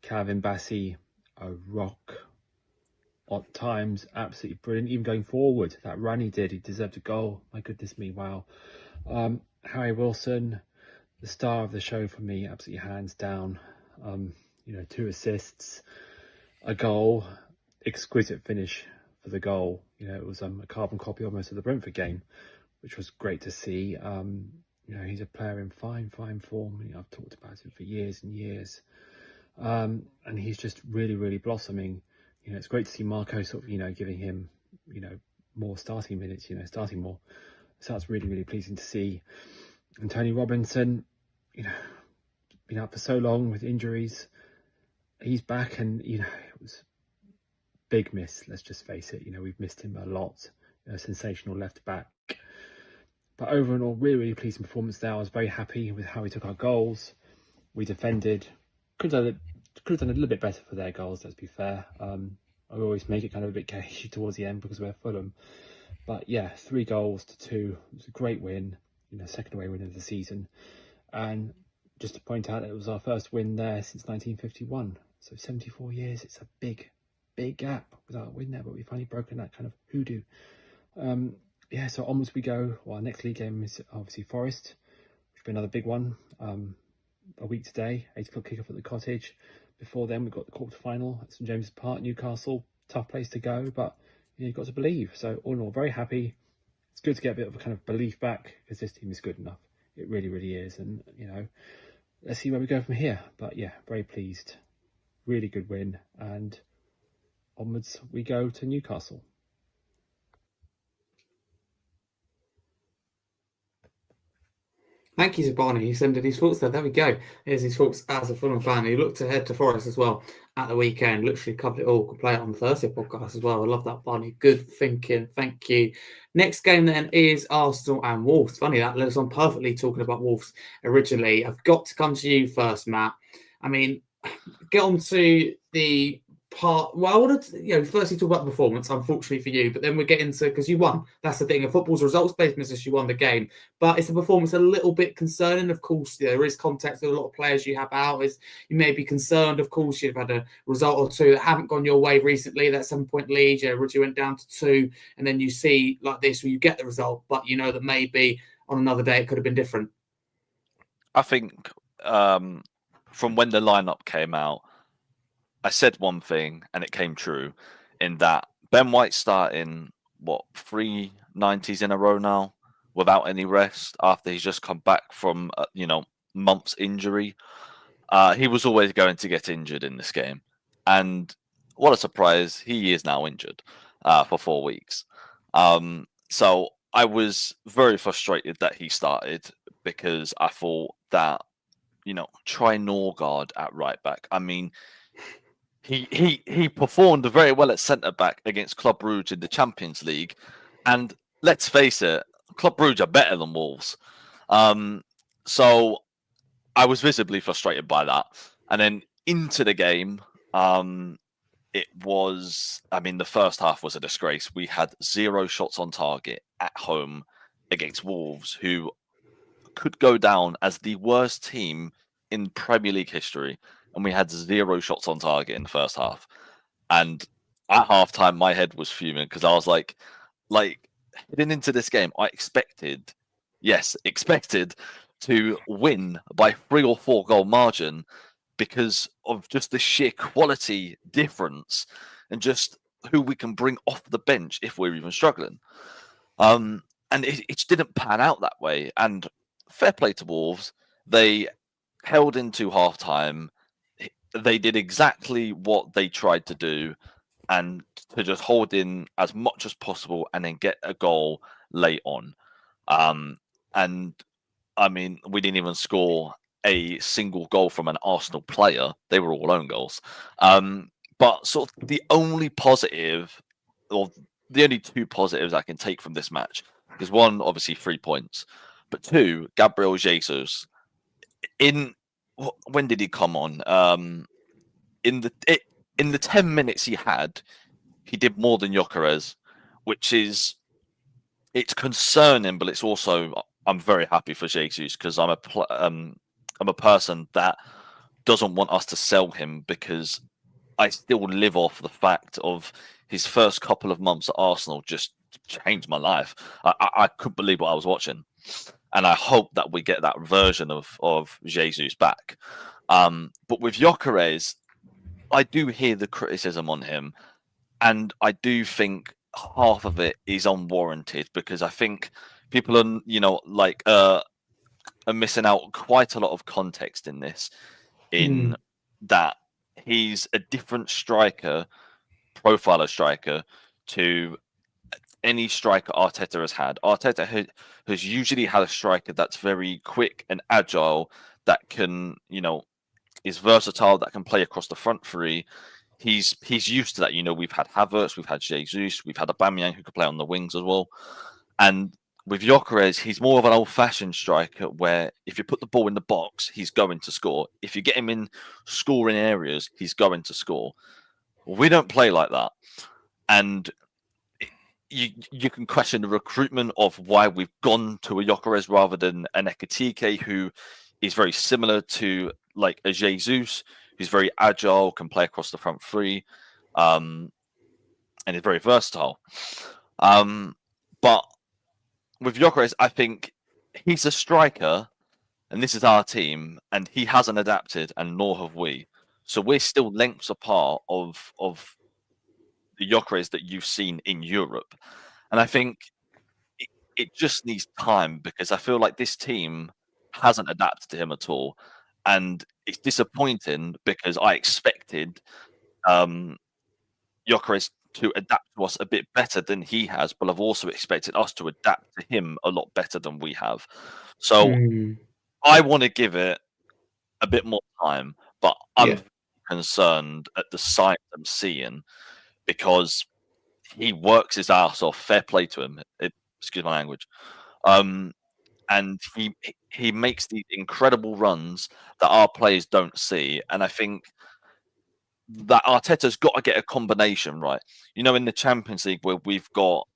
Calvin Bassey, a rock at times, absolutely brilliant. Even going forward, that run he did, he deserved a goal. My goodness me, wow. Harry Wilson, the star of the show for me, absolutely hands down. 2 assists, a goal, exquisite finish for the goal. It was a carbon copy almost of the Brentford game, which was great to see. He's a player in fine form. I've talked about him for years and years. And he's just really, really blossoming. It's great to see Marco sort of, giving him, more starting minutes, starting more. So that's really, really pleasing to see. And Tony Robinson, been out for so long with injuries. He's back and, it was big miss. Let's just face it. We've missed him a lot. Sensational left back. But overall, really, really pleasing performance there. I was very happy with how we took our goals. We defended. Could have done a little bit better for their goals, let's be fair. I always make it kind of a bit cagey towards the end because we're Fulham. But yeah, 3 goals to 2. It was a great win. Second away win of the season. And just to point out, it was our first win there since 1951. So 74 years. It's a big gap without a win there. But we've finally broken that kind of hoodoo. So onwards we go. Well, our next league game is obviously Forest, which will be another big one. A week today, 8 o'clock kickoff at the Cottage. Before then, we've got the quarter-final at St James's Park, Newcastle. Tough place to go, but you've got to believe. So all in all, very happy. It's good to get a bit of a kind of belief back because this team is good enough. It really, really is. And, let's see where we go from here. But yeah, very pleased. Really good win. And onwards we go to Newcastle. Thank you to Barney. He sent in his thoughts there. There we go. Here's his thoughts as a Fulham fan. He looked ahead to Forest as well at the weekend. Literally covered it all. Could play it on the Thursday podcast as well. I love that, Barney. Good thinking. Thank you. Next game then is Arsenal and Wolves. Funny that led us on perfectly talking about Wolves originally. I've got to come to you first, Matt. I mean, get on to the part. Well, I wanted to, firstly talk about performance, unfortunately for you, but then we get into, because you won. That's the thing. In football's results-based business, you won the game. But it's a performance a little bit concerning. Of course, there is context with a lot of players you have out. You may be concerned, of course, you've had a result or two that haven't gone your way recently. That 7-point lead, Ridgey went down to 2, and then you see like this where you get the result, but you know that maybe on another day it could have been different. I think from when the lineup came out, I said one thing and it came true in that Ben White starting, 3 90s in a row now without any rest after he's just come back from, months injury. He was always going to get injured in this game. And what a surprise, he is now injured for 4 weeks. So I was very frustrated that he started because I thought that, try Norgard at right back. I mean, he performed very well at centre back against Club Brugge in the Champions League, and let's face it, Club Brugge are better than Wolves. So I was visibly frustrated by that, and then into the game, it was. I mean, the first half was a disgrace. We had 0 shots on target at home against Wolves, who could go down as the worst team in Premier League history, and we had 0 shots on target in the first half. And at halftime, my head was fuming because I was like heading into this game, I expected to win by 3 or 4 goal margin because of just the sheer quality difference and just who we can bring off the bench if we're even struggling. And it didn't pan out that way. And fair play to Wolves. They held into halftime. They did exactly what they tried to do, and to just hold in as much as possible and then get a goal late on. And I mean, we didn't even score a single goal from an Arsenal player. They were all own goals. But sort of the only positive, or the only 2 positives I can take from this match is 1, obviously 3 points, but 2, Gabriel Jesus. When did he come on? In the 10 minutes he had, he did more than Gyökeres, which is, it's concerning, but it's also, I'm very happy for Jesus because I'm a person that doesn't want us to sell him, because I still live off the fact of his first couple of months at Arsenal just changed my life. I couldn't believe what I was watching, and I hope that we get that version of Jesus back. But with Gyökeres, I do hear the criticism on him, and I do think half of it is unwarranted, because I think people are, are missing out quite a lot of context in this, in that he's a different striker, profiler striker, to any striker Arteta has had. Arteta has usually had a striker that's very quick and agile, that can, is versatile, that can play across the front 3. He's used to that. We've had Havertz, we've had Jesus, we've had Aubameyang who could play on the wings as well. And with Gyökeres, he's more of an old-fashioned striker where if you put the ball in the box, he's going to score. If you get him in scoring areas, he's going to score. We don't play like that. And you can question the recruitment of why we've gone to a Gyökeres rather than an Ekitike, who is very similar to like a Jesus, who's very agile, can play across the front 3, and is very versatile. But with Gyökeres, I think he's a striker, and this is our team, and he hasn't adapted, and nor have we. So we're still lengths apart of the Gyökeres that you've seen in Europe. And I think it just needs time, because I feel like this team hasn't adapted to him at all. And it's disappointing because I expected Gyökeres to adapt to us a bit better than he has, but I've also expected us to adapt to him a lot better than we have. So I want to give it a bit more time, but I'm concerned at the signs I'm seeing, because he works his ass off. Fair play to him. Excuse my language. And he makes these incredible runs that our players don't see. And I think that Arteta's got to get a combination right. In the Champions League, where we've got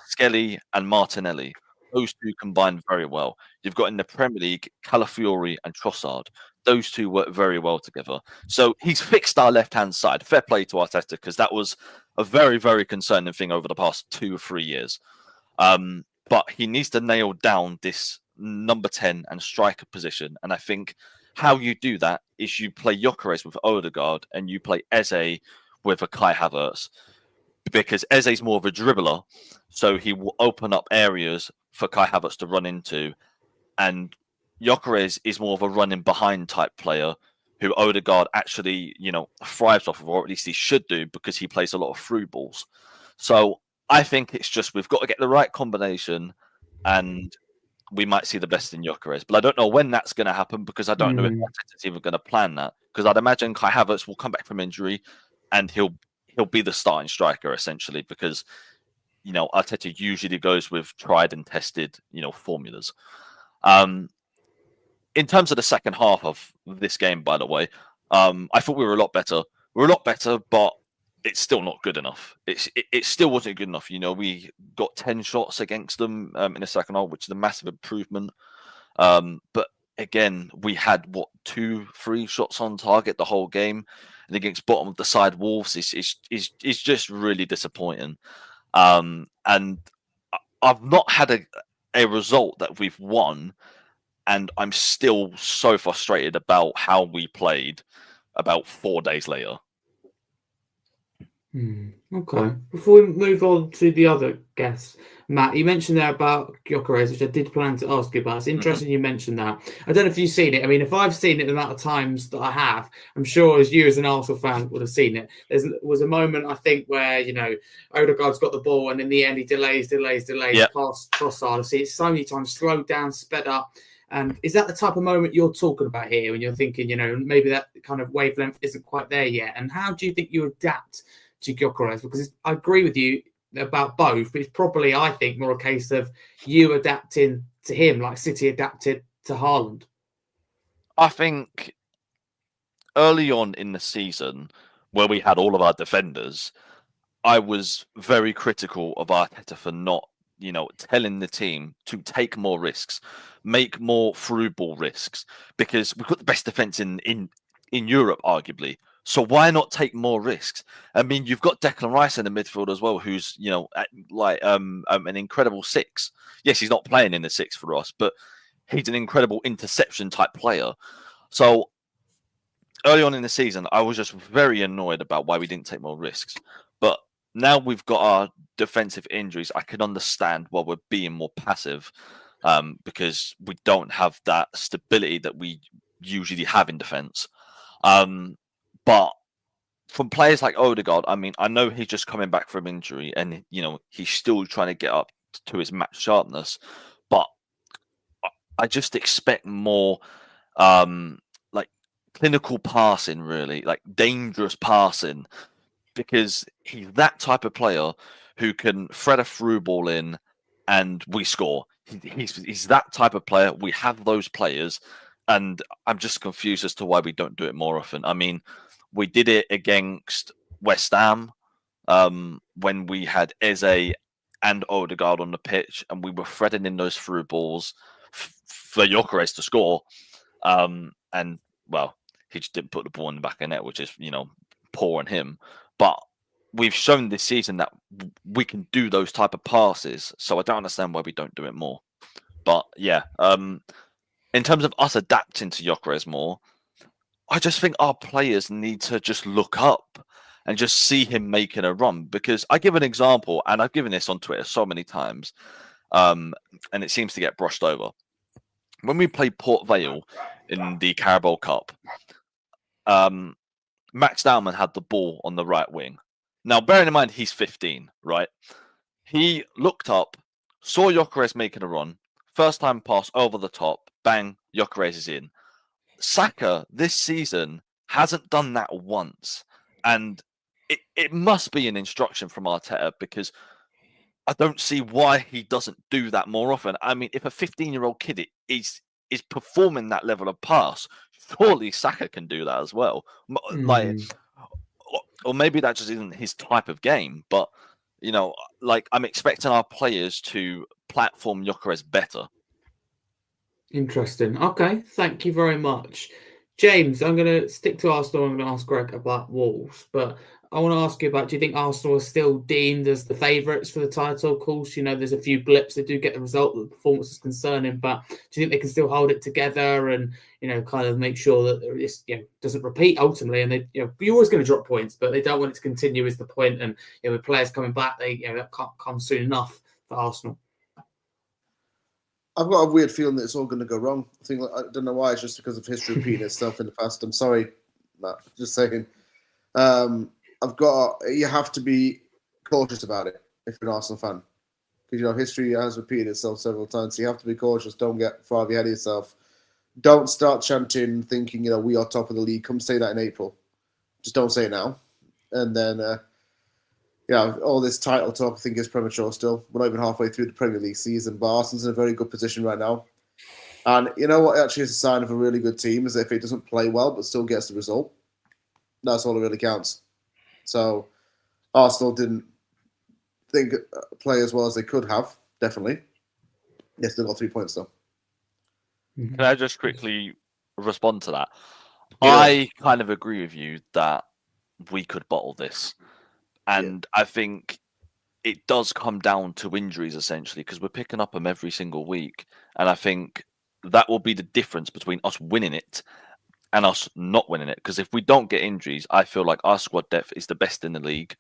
Skelly and Martinelli, those 2 combined very well. You've got in the Premier League, Calafiori and Trossard. Those 2 work very well together. So he's fixed our left-hand side. Fair play to Arteta, because that was a very, very concerning thing over the past 2 or 3 years. But he needs to nail down this number 10 and striker position. And I think how you do that is you play Gyökeres with Odegaard, and you play Eze with a Kai Havertz, because Eze's more of a dribbler, so he will open up areas for Kai Havertz to run into. And Gyökeres is more of a running behind type player, who Odegaard actually, thrives off of, or at least he should do, because he plays a lot of through balls. So I think it's just we've got to get the right combination, and we might see the best in Gyökeres. But I don't know when that's going to happen, because I don't know if Arteta's even going to plan that. Because I'd imagine Kai Havertz will come back from injury, and he'll be the starting striker essentially, because Arteta usually goes with tried and tested formulas. In terms of the second half of this game, by the way, I thought we were a lot better. We're a lot better, but it's still not good enough. It still wasn't good enough. We got 10 shots against them in the second half, which is a massive improvement. But again, we had 2-3 shots on target the whole game, and against bottom of the side Wolves is just really disappointing. And I've not had a result that we've won, and I'm still so frustrated about how we played about 4 days later. Okay. Before we move on to the other guests, Matt, you mentioned there about Gyökeres, which I did plan to ask you about. It's interesting you mentioned that. I don't know if you've seen it. I mean, if I've seen it the amount of times that I have, I'm sure as you as an Arsenal fan would have seen it. There was a moment, I think, where, Odegaard's got the ball, and in the end he delays past Trossard. I see it so many times, slowed down, sped up. And is that the type of moment you're talking about here when you're thinking, maybe that kind of wavelength isn't quite there yet? And how do you think you adapt to Gyökeres? Because I agree with you about both, but it's probably, I think, more a case of you adapting to him like City adapted to Haaland. I think early on in the season, where we had all of our defenders, I was very critical of Arteta for not, telling the team to take more risks, make more through ball risks, because we've got the best defense in Europe, arguably. So why not take more risks? I mean, you've got Declan Rice in the midfield as well, who's an incredible 6. Yes, he's not playing in the 6 for us, but he's an incredible interception type player. So early on in the season, I was just very annoyed about why we didn't take more risks. But now we've got our defensive injuries, I can understand why we're being more passive, because we don't have that stability that we usually have in defense. But from players like Odegaard, I mean, I know he's just coming back from injury, and he's still trying to get up to his match sharpness. But I just expect more, clinical passing, really, like dangerous passing, because he's that type of player who can thread a through ball in, and we score. He's that type of player. We have those players, and I'm just confused as to why we don't do it more often. I mean, we did it against West Ham when we had Eze and Odegaard on the pitch, and we were threading in those through balls for Gyökeres to score. And, well, he just didn't put the ball in the back of the net, which is, poor on him. But we've shown this season that we can do those type of passes, so I don't understand why we don't do it more. But, yeah, in terms of us adapting to Gyökeres more, I just think our players need to just look up and just see him making a run. Because I give an example, and I've given this on Twitter so many times, and it seems to get brushed over. When we played Port Vale in the Carabao Cup, Max Dowman had the ball on the right wing. Now, bearing in mind he's 15, right? He looked up, saw Gyökeres making a run, first time pass over the top, bang, Gyökeres is in. Saka this season hasn't done that once, and it must be an instruction from Arteta, because I don't see why he doesn't do that more often. I mean, if a 15-year-old kid is performing that level of pass, surely Saka can do that as well. Or maybe that just isn't his type of game, but I'm expecting our players to platform Gyökeres better. Interesting. Okay, thank you very much. James, I'm going to stick to Arsenal. I'm going to ask Greg about Wolves, but I want to ask you about, do you think Arsenal are still deemed as the favourites for the title? Of course, there's a few blips. They do get the result. The performance is concerning, but do you think they can still hold it together and, kind of make sure that this, doesn't repeat ultimately? And you're always going to drop points, but they don't want it to continue is the point. And, with players coming back, that can't come soon enough for Arsenal. I've got a weird feeling that it's all going to go wrong. I don't know why. It's just because of history repeating itself in the past. I'm sorry, Matt. Just saying. You have to be cautious about it if you're an Arsenal fan, because history has repeated itself several times. So you have to be cautious. Don't get far ahead of yourself. Don't start chanting, thinking we are top of the league. Come say that in April. Just don't say it now. And then, all this title talk I think is premature still. We're not even halfway through the Premier League season, but Arsenal's in a very good position right now. And you know what actually is a sign of a really good team is if it doesn't play well but still gets the result. That's all that really counts. So Arsenal didn't play as well as they could have, definitely. They still got 3 points though. Can I just quickly respond to that? Yeah. I kind of agree with you that we could bottle this. And I think it does come down to injuries, essentially, because we're picking up them every single week. And I think that will be the difference between us winning it and us not winning it. Because if we don't get injuries, I feel like our squad depth is the best in the league.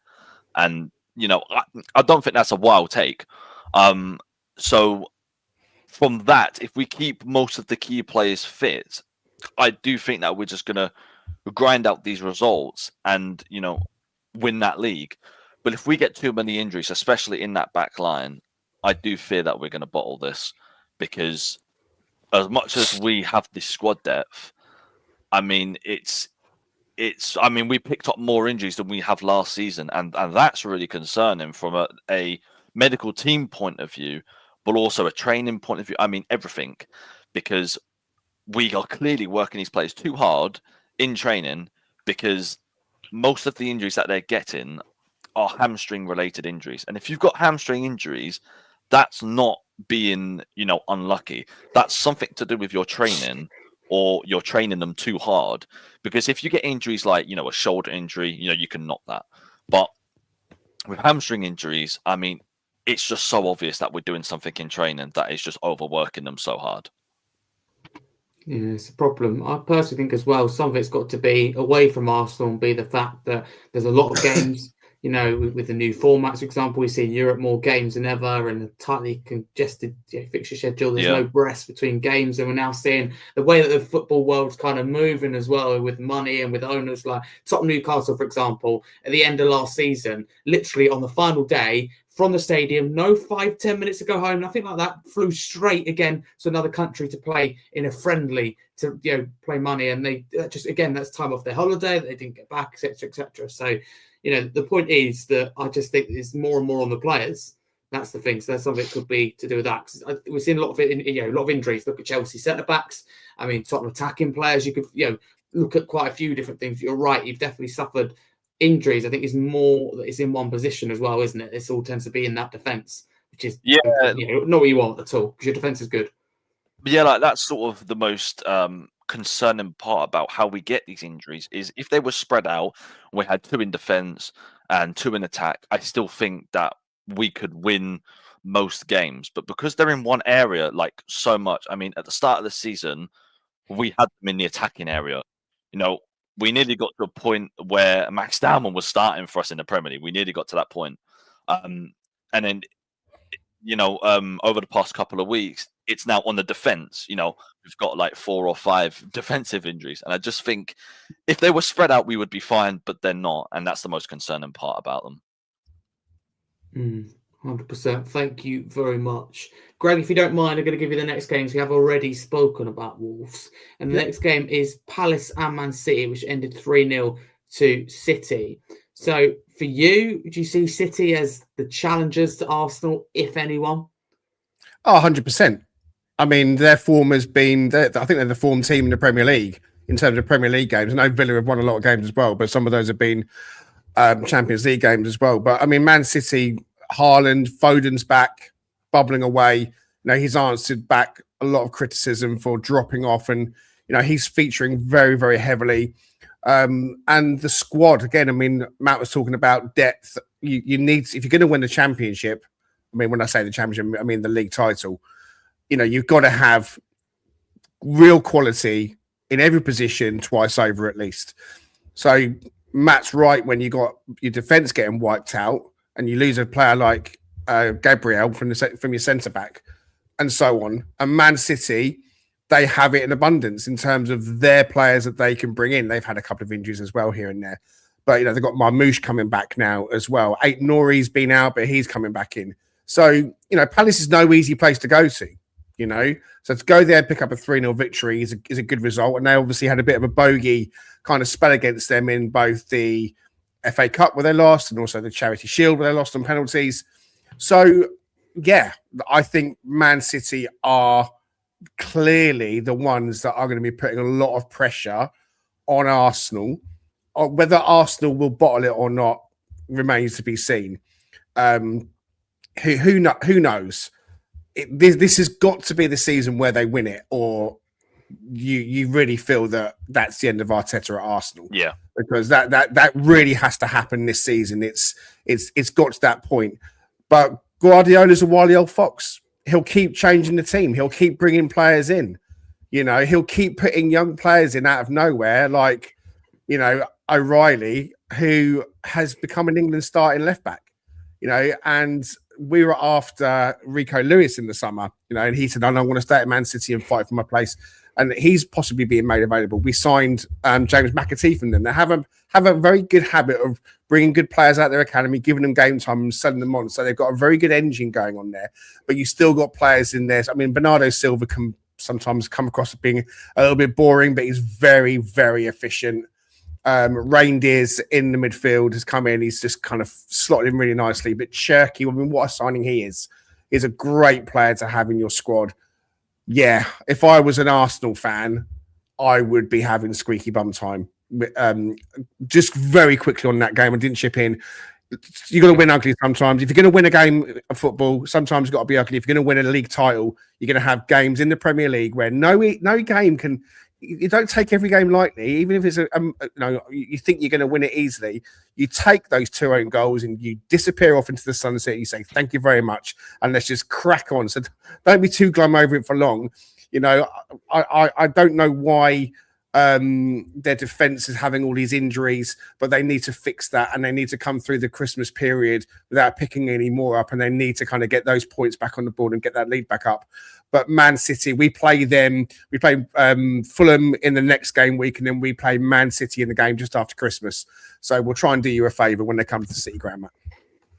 And, I don't think that's a wild take. So from that, if we keep most of the key players fit, I do think that we're just going to grind out these results and, win that league. But if we get too many injuries, especially in that back line, I do fear that we're going to bottle this, because as much as we have this squad depth, I mean, we picked up more injuries than we have last season, and that's really concerning from a medical team point of view, but also a training point of view. I mean, everything, because we are clearly working these players too hard in training, because most of the injuries that they're getting are hamstring related injuries. And if you've got hamstring injuries, that's not being, unlucky. That's something to do with your training, or you're training them too hard. Because if you get injuries like, a shoulder injury, you can knock that. But with hamstring injuries, I mean, it's just so obvious that we're doing something in training that is just overworking them so hard. Yeah, it's a problem. I personally think as well, some of it's got to be away from Arsenal and be the fact that there's a lot of games, with the new formats. For example, we see in Europe more games than ever and a tightly congested fixture schedule. There's no rest between games. And we're now seeing the way that the football world's kind of moving as well, with money and with owners like Tottenham Newcastle, for example, at the end of last season, literally on the final day, from the stadium, no 5-10 minutes to go home, nothing like that. Flew straight again to another country to play in a friendly, to play money, and they just, again, that's time off their holiday. They didn't get back, etc., etc. So, the point is that I just think it's more and more on the players. That's the thing. So some of it could be to do with that. We've seen a lot of it a lot of injuries. Look at Chelsea centre backs. I mean, Tottenham attacking players. You could look at quite a few different things. You're right. You've definitely suffered injuries. I think it's more that it's in one position as well, isn't it? This all tends to be in that defence, which is not what you want at all, because your defence is good. Yeah, like that's sort of the most concerning part about how we get these injuries is if they were spread out, we had 2 in defence and 2 in attack, I still think that we could win most games. But because they're in one area, like so much, I mean, at the start of the season, we had them in the attacking area. We nearly got to a point where Max Dalman was starting for us in the Premier League. We nearly got to that point. And then, over the past couple of weeks, it's now on the defense. We've got like 4 or 5 defensive injuries. And I just think if they were spread out, we would be fine, but they're not. And that's the most concerning part about them. 100%. Thank you very much. Greg, if you don't mind, I'm going to give you the next games. We have already spoken about Wolves. And the next game is Palace and Man City, which ended 3-0 to City. So for you, do you see City as the challengers to Arsenal, if anyone? Oh, 100%. I mean, their form has been, I think they're the form team in the Premier League in terms of Premier League games. I know Villa have won a lot of games as well, but some of those have been Champions League games as well. But I mean, Man City, Haaland, Foden's back, bubbling away. He's answered back a lot of criticism for dropping off, and he's featuring very, very heavily. And the squad, again, I mean, Matt was talking about depth. You need, if you're going to win the championship, I mean, when I say the championship, I mean the league title, you've got to have real quality in every position twice over at least. So Matt's right when you got your defence getting wiped out and you lose a player like Gabriel from your centre back. and so on. And Man City, they have it in abundance in terms of their players that they can bring in. They've had a couple of injuries as well here and there. But, they've got Marmoush coming back now as well. Nouri's been out, but he's coming back in. So, Palace is no easy place to go to, So to go there and pick up a 3-0 victory is a good result. And they obviously had a bit of a bogey kind of spell against them in both the FA Cup where they lost and also the Charity Shield where they lost on penalties. So, yeah, I think Man City are clearly the ones that are going to be putting a lot of pressure on Arsenal. Whether Arsenal will bottle it or not remains to be seen. Who knows? This has got to be the season where they win it, or you really feel that that's the end of Arteta at Arsenal. Yeah, because that really has to happen this season. It's got to that point. But Guardiola's a wily old fox. He'll keep changing the team. He'll keep bringing players in. He'll keep putting young players in out of nowhere, like O'Reilly, who has become an England starting left back. And we were after Rico Lewis in the summer, and he said, I want to stay at Man City and fight for my place. And he's possibly being made available. We signed James McAtee from them. They have a very good habit of bringing good players out of their academy, giving them game time and selling them on. So they've got a very good engine going on there. But you still got players in there. I mean, Bernardo Silva can sometimes come across as being a little bit boring, but he's very, very efficient. Reindeer's in the midfield has come in. He's just kind of slotted in really nicely. But Cherky, what a signing he is. He's a great player to have in your squad. Yeah, if I was an Arsenal fan, I would be having squeaky bum time. Just very quickly on that game, I didn't chip in. You've got to win ugly sometimes. If you're going to win a game of football, sometimes you've got to be ugly. If you're going to win a league title, you're going to have games in the Premier League where no game can. You don't take every game lightly, even if it's you think you're going to win it easily. You take those 2 own goals and you disappear off into the sunset. You say, thank you very much. And let's just crack on. So don't be too glum over it for long. I don't know why their defense is having all these injuries, but they need to fix that. And they need to come through the Christmas period without picking any more up. And they need to kind of get those points back on the board and get that lead back up. But Man City, we play them. We play Fulham in the next game week, and then we play Man City in the game just after Christmas. So we'll try and do you a favour when they come to the City ground, Matt.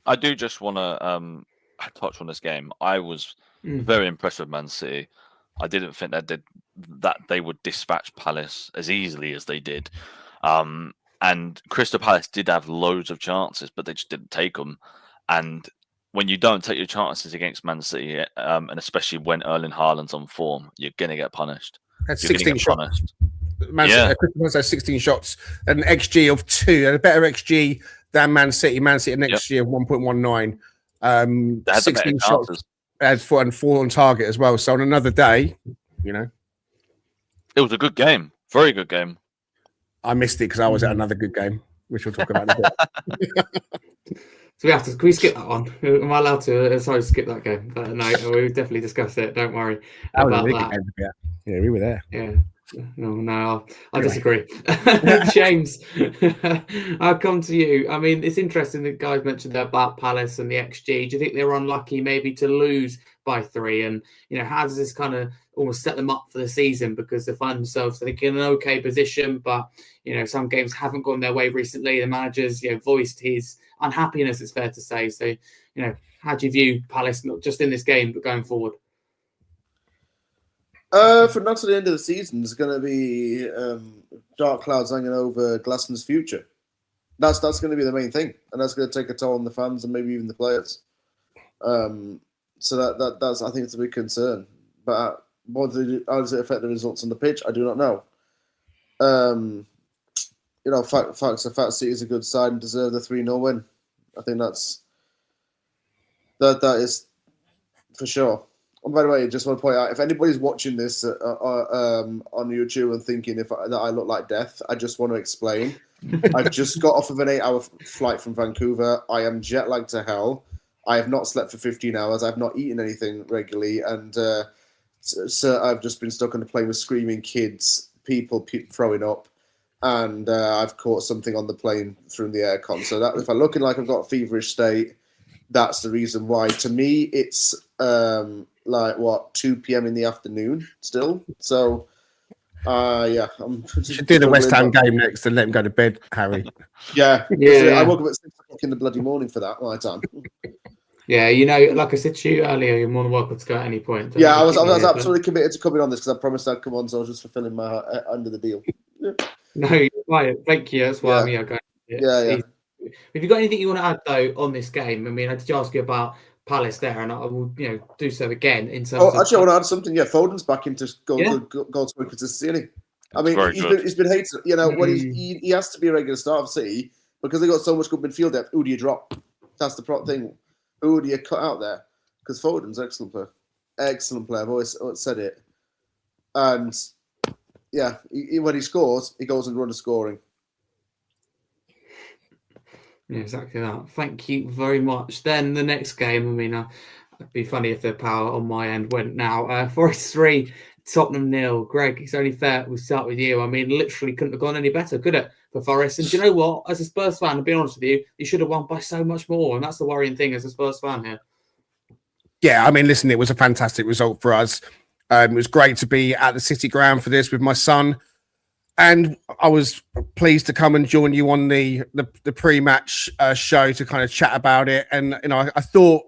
I do just want to touch on this game. I was very impressed with Man City. I didn't think that they would dispatch Palace as easily as they did. And Crystal Palace did have loads of chances, but they just didn't take them. And when you don't take your chances against Man City, and especially when Erling Haaland's on form, you're going to get punished. That's You're 16 shots. Punished. Crystal Palace has 16 shots, an XG of 2, and a better XG than Man City. Man City an XG of 1.19. They had 16 the shots, chances. and 4 on target as well. So on another day, it was a good game, very good game. I missed it because I was at another good game, which we'll talk about in a bit. So can we skip that one? Am I allowed to? Sorry, skip that game. But no, we definitely discussed it. Don't worry about that. Yeah, we were there. Yeah. No, I disagree. James, I'll come to you. I mean, it's interesting that guys mentioned about Palace and the XG. Do you think they were unlucky maybe to lose by 3? And, how does this kind of almost set them up for the season? Because they find themselves, I think, in an okay position, but, some games haven't gone their way recently. The manager's, voiced his unhappiness, it's fair to say. So, how do you view Palace, not just in this game, but going forward? For not to the end of the season, there's going to be dark clouds hanging over Glaston's future. That's going to be the main thing, and that's going to take a toll on the fans and maybe even the players. So that's I think it's a big concern. But how does it affect the results on the pitch? I do not know. Facts are fact. City is a good side and deserve the 3-0 win. I think that is for sure. And by the way, I just want to point out, if anybody's watching this on YouTube and thinking that I look like death, I just want to explain. I've just got off of an 8-hour flight from Vancouver. I am jet lagged to hell. I have not slept for 15 hours. I've not eaten anything regularly. And so I've just been stuck on the plane with screaming kids, people throwing up. And I've caught something on the plane through the aircon. So that if I'm looking like I've got a feverish state, that's the reason why. To me, it's like 2 p.m. in the afternoon still. So yeah, I'm You should do the West Ham struggling, game next and let him go to bed, Harry. Yeah, Yeah. I woke up at 6 o'clock in the bloody morning for that my time. Yeah, like I said to you earlier, you're more than welcome to go at any point. Yeah, I was absolutely committed to coming on this because I promised I'd come on, so I was just fulfilling my under the deal. Yeah. No, you're right. Thank you. That's why I'm here. Yeah. Have you got anything you want to add though on this game? I mean, I did ask you about Palace there, and I will, do so again in terms of. Actually, I want to add something. Yeah, Foden's back into goal scoring consistency. I mean, he's been hated. When he has to be a regular starter for City because they got so much good midfield depth. Who do you drop? That's the thing. Who do you cut out there? Because Foden's an excellent player. Excellent player. I've always said it. And yeah, when he scores, he goes and runs scoring. Yeah, exactly that. Thank you very much. Then the next game, I mean, it'd be funny if the power on my end went now. Forest 3, Tottenham 0. Greg, it's only fair we start with you. I mean, literally couldn't have gone any better, could it, for Forest? And do you know what? As a Spurs fan, to be honest with you, you should have won by so much more. And that's the worrying thing as a Spurs fan here. Yeah, I mean, listen, it was a fantastic result for us. It was great to be at the City ground for this with my son. And I was pleased to come and join you on the pre-match show to kind of chat about it. And, I thought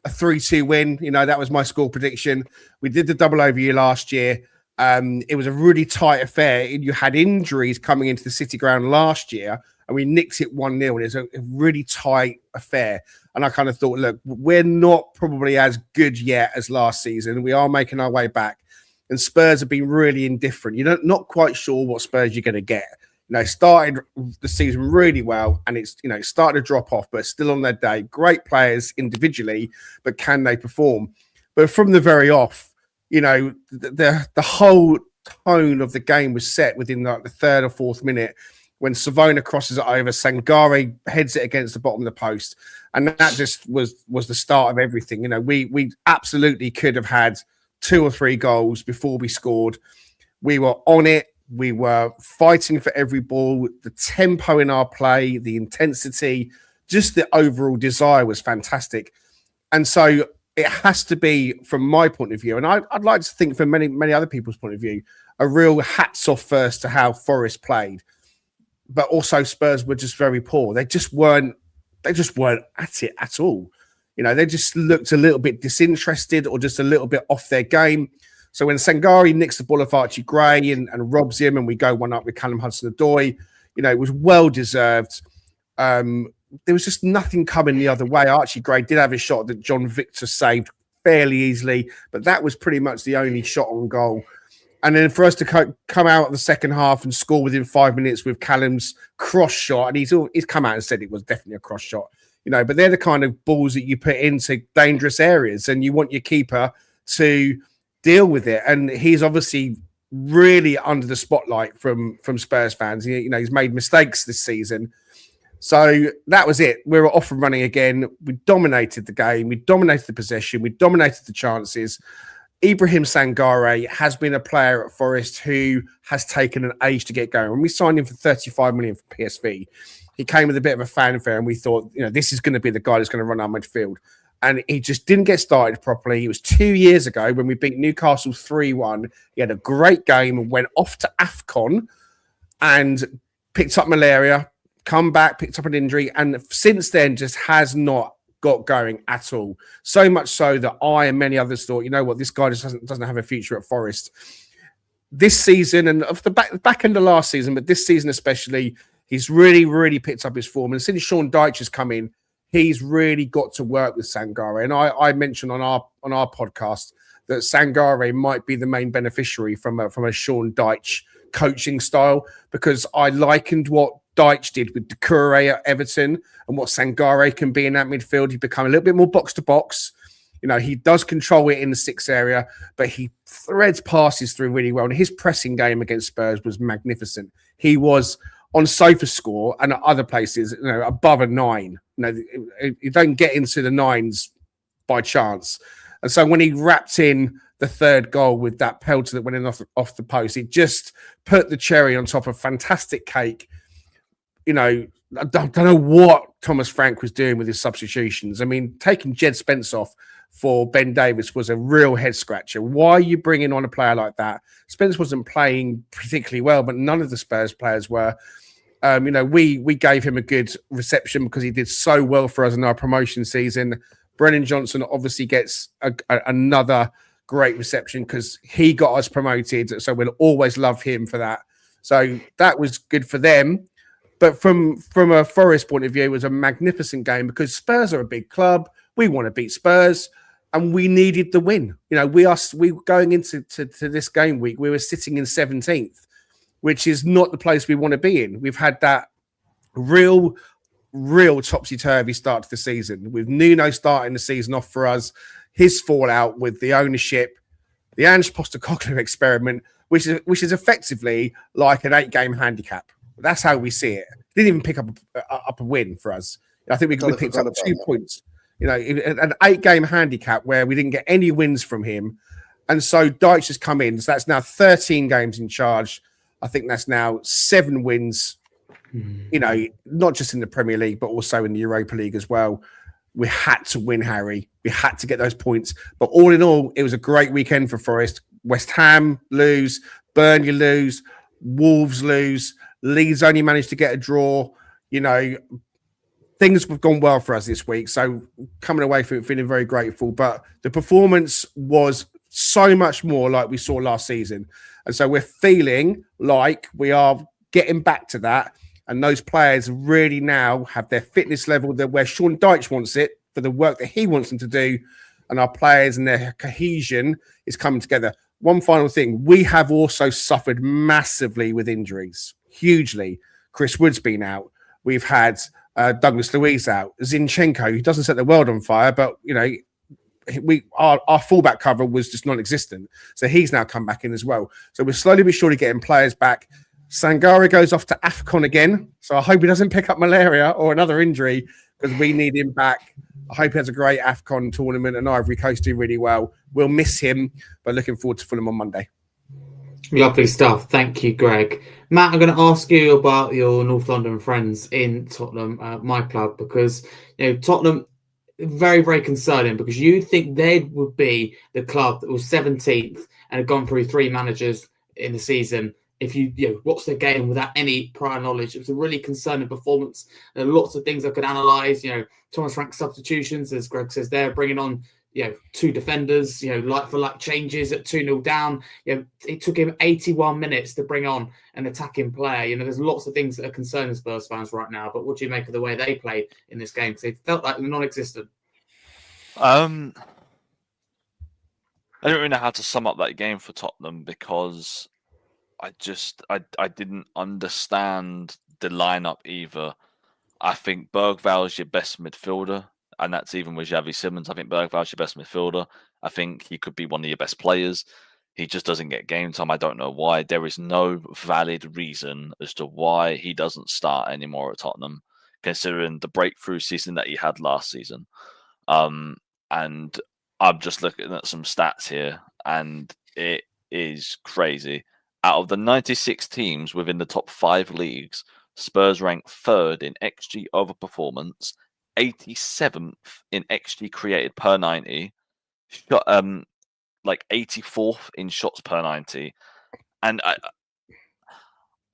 a 3-2 win, that was my score prediction. We did the double overview last year. It was a really tight affair. You had injuries coming into the City ground last year, and we nicked it 1-0. And it was a really tight affair. And I kind of thought, look, we're not probably as good yet as last season. We are making our way back. And Spurs have been really indifferent. You're not quite sure what Spurs you're going to get. Started the season really well, and it's started to drop off, but still on their day. Great players individually, but can they perform? But from the very off, the whole tone of the game was set within the third or fourth minute when Savona crosses it over, Sangare heads it against the bottom of the post, and that just was the start of everything. We absolutely could have had 2 or 3 goals before we scored. We were on it. We were fighting for every ball. The tempo in our play, the intensity, just the overall desire was fantastic. And so it has to be, from my point of view, and I'd like to think from many other people's point of view, a real hats off first to how Forest played. But also Spurs were just very poor. They just weren't at it at all. They just looked a little bit disinterested or just a little bit off their game. So when Sangare nicks the ball off Archie Gray and robs him, and we go 1-up with Callum Hudson-Odoi, it was well deserved. There was just nothing coming the other way. Archie Gray did have a shot that John Victor saved fairly easily, but that was pretty much the only shot on goal. And then for us to come out of the second half and score within 5 minutes with Callum's cross shot, and he's come out and said it was definitely a cross shot. But they're the kind of balls that you put into dangerous areas, and you want your keeper to deal with it. And he's obviously really under the spotlight from Spurs fans. He's made mistakes this season. So that was it. We were off and running again. We dominated the game. We dominated the possession. We dominated the chances. Ibrahim Sangare has been a player at Forest who has taken an age to get going. When we signed him for 35 million for PSV, he came with a bit of a fanfare, and we thought, this is going to be the guy that's going to run our midfield. And he just didn't get started properly. It was 2 years ago when we beat Newcastle 3-1. He had a great game and went off to AFCON and picked up malaria, come back, picked up an injury, and since then just has not got going at all. So much so that I and many others thought, this guy just doesn't have a future at Forest. This season, and of the back end of last season, but this season especially, he's really, really picked up his form. And since Sean Dyche has come in, he's really got to work with Sangare. And I mentioned on our podcast that Sangare might be the main beneficiary from a Sean Dyche coaching style, because I likened what Dyche did with Doucouré at Everton and what Sangare can be in that midfield. He's become a little bit more box to box. He does control it in the 6 area, but he threads passes through really well. And his pressing game against Spurs was magnificent. He was on SofaScore and at other places, above a 9. You don't get into the 9s by chance. And so when he wrapped in the third goal with that pelter that went in off the post, it just put the cherry on top of fantastic cake. I don't know what Thomas Frank was doing with his substitutions. I mean, taking Jed Spence off for Ben Davies was a real head scratcher. Why are you bringing on a player like that? Spence wasn't playing particularly well, but none of the Spurs players were. We gave him a good reception because he did so well for us in our promotion season. Brennan Johnson obviously gets another great reception because he got us promoted. So we'll always love him for that. So that was good for them. But from a Forest point of view, it was a magnificent game because Spurs are a big club. We want to beat Spurs, and we needed the win. We going into this game week, we were sitting in 17th, which is not the place we want to be in. We've had that real topsy-turvy start to the season with Nuno starting the season off for us, his fallout with the ownership, the Ange Postecoglou experiment, which is effectively like an 8-game handicap. That's how we see it. Didn't even pick up a win for us. I think we picked up 2 points. An 8-game handicap where we didn't get any wins from him. And so Dyche has come in. So that's now 13 games in charge. I think that's now 7 wins, not just in the Premier League, but also in the Europa League as well. We had to win, Harry. We had to get those points. But all in all, it was a great weekend for Forest. West Ham lose, Burnley lose, Wolves lose, Leeds only managed to get a draw. Things have gone well for us this week. So coming away from it, feeling very grateful. But the performance was so much more like we saw last season. And so we're feeling like we are getting back to that. And those players really now have their fitness level where Sean Dyche wants it for the work that he wants them to do. And our players and their cohesion is coming together. One final thing. We have also suffered massively with injuries, hugely. Chris Wood's been out. We've had Douglas Luiz out. Zinchenko, who doesn't set the world on fire, but, our fullback cover was just non-existent. So he's now come back in as well. So we're slowly but surely getting players back. Sangare goes off to AFCON again. So I hope he doesn't pick up malaria or another injury because we need him back. I hope he has a great AFCON tournament and Ivory Coast do really well. We'll miss him, but looking forward to Fulham on Monday. Lovely stuff. Thank you, Greg. Matt, I'm going to ask you about your North London friends in Tottenham, my club, because Tottenham, very, very concerning because you'd think they would be the club that was 17th and had gone through 3 managers in the season. If you watch the game without any prior knowledge, it was a really concerning performance. There are lots of things I could analyse. Thomas Frank substitutions, as Greg says, they're bringing on 2 defenders. Like for like changes at 2-0 down. It took him 81 minutes to bring on an attacking player. There's lots of things that are concerning Spurs fans right now. But what do you make of the way they played in this game? Because they felt like they were non-existent. I don't really know how to sum up that game for Tottenham because I didn't understand the lineup either. I think Bergval's your best midfielder, and that's even with Xavi Simons. I think Bergval's your best midfielder. I think he could be one of your best players. He just doesn't get game time. I don't know why. There is no valid reason as to why he doesn't start anymore at Tottenham, considering the breakthrough season that he had last season. And I'm just looking at some stats here, and it is crazy. Out of the 96 teams within the top 5 leagues, Spurs rank 3rd in XG over performance, 87th in XG created per 90, 84th in shots per 90. And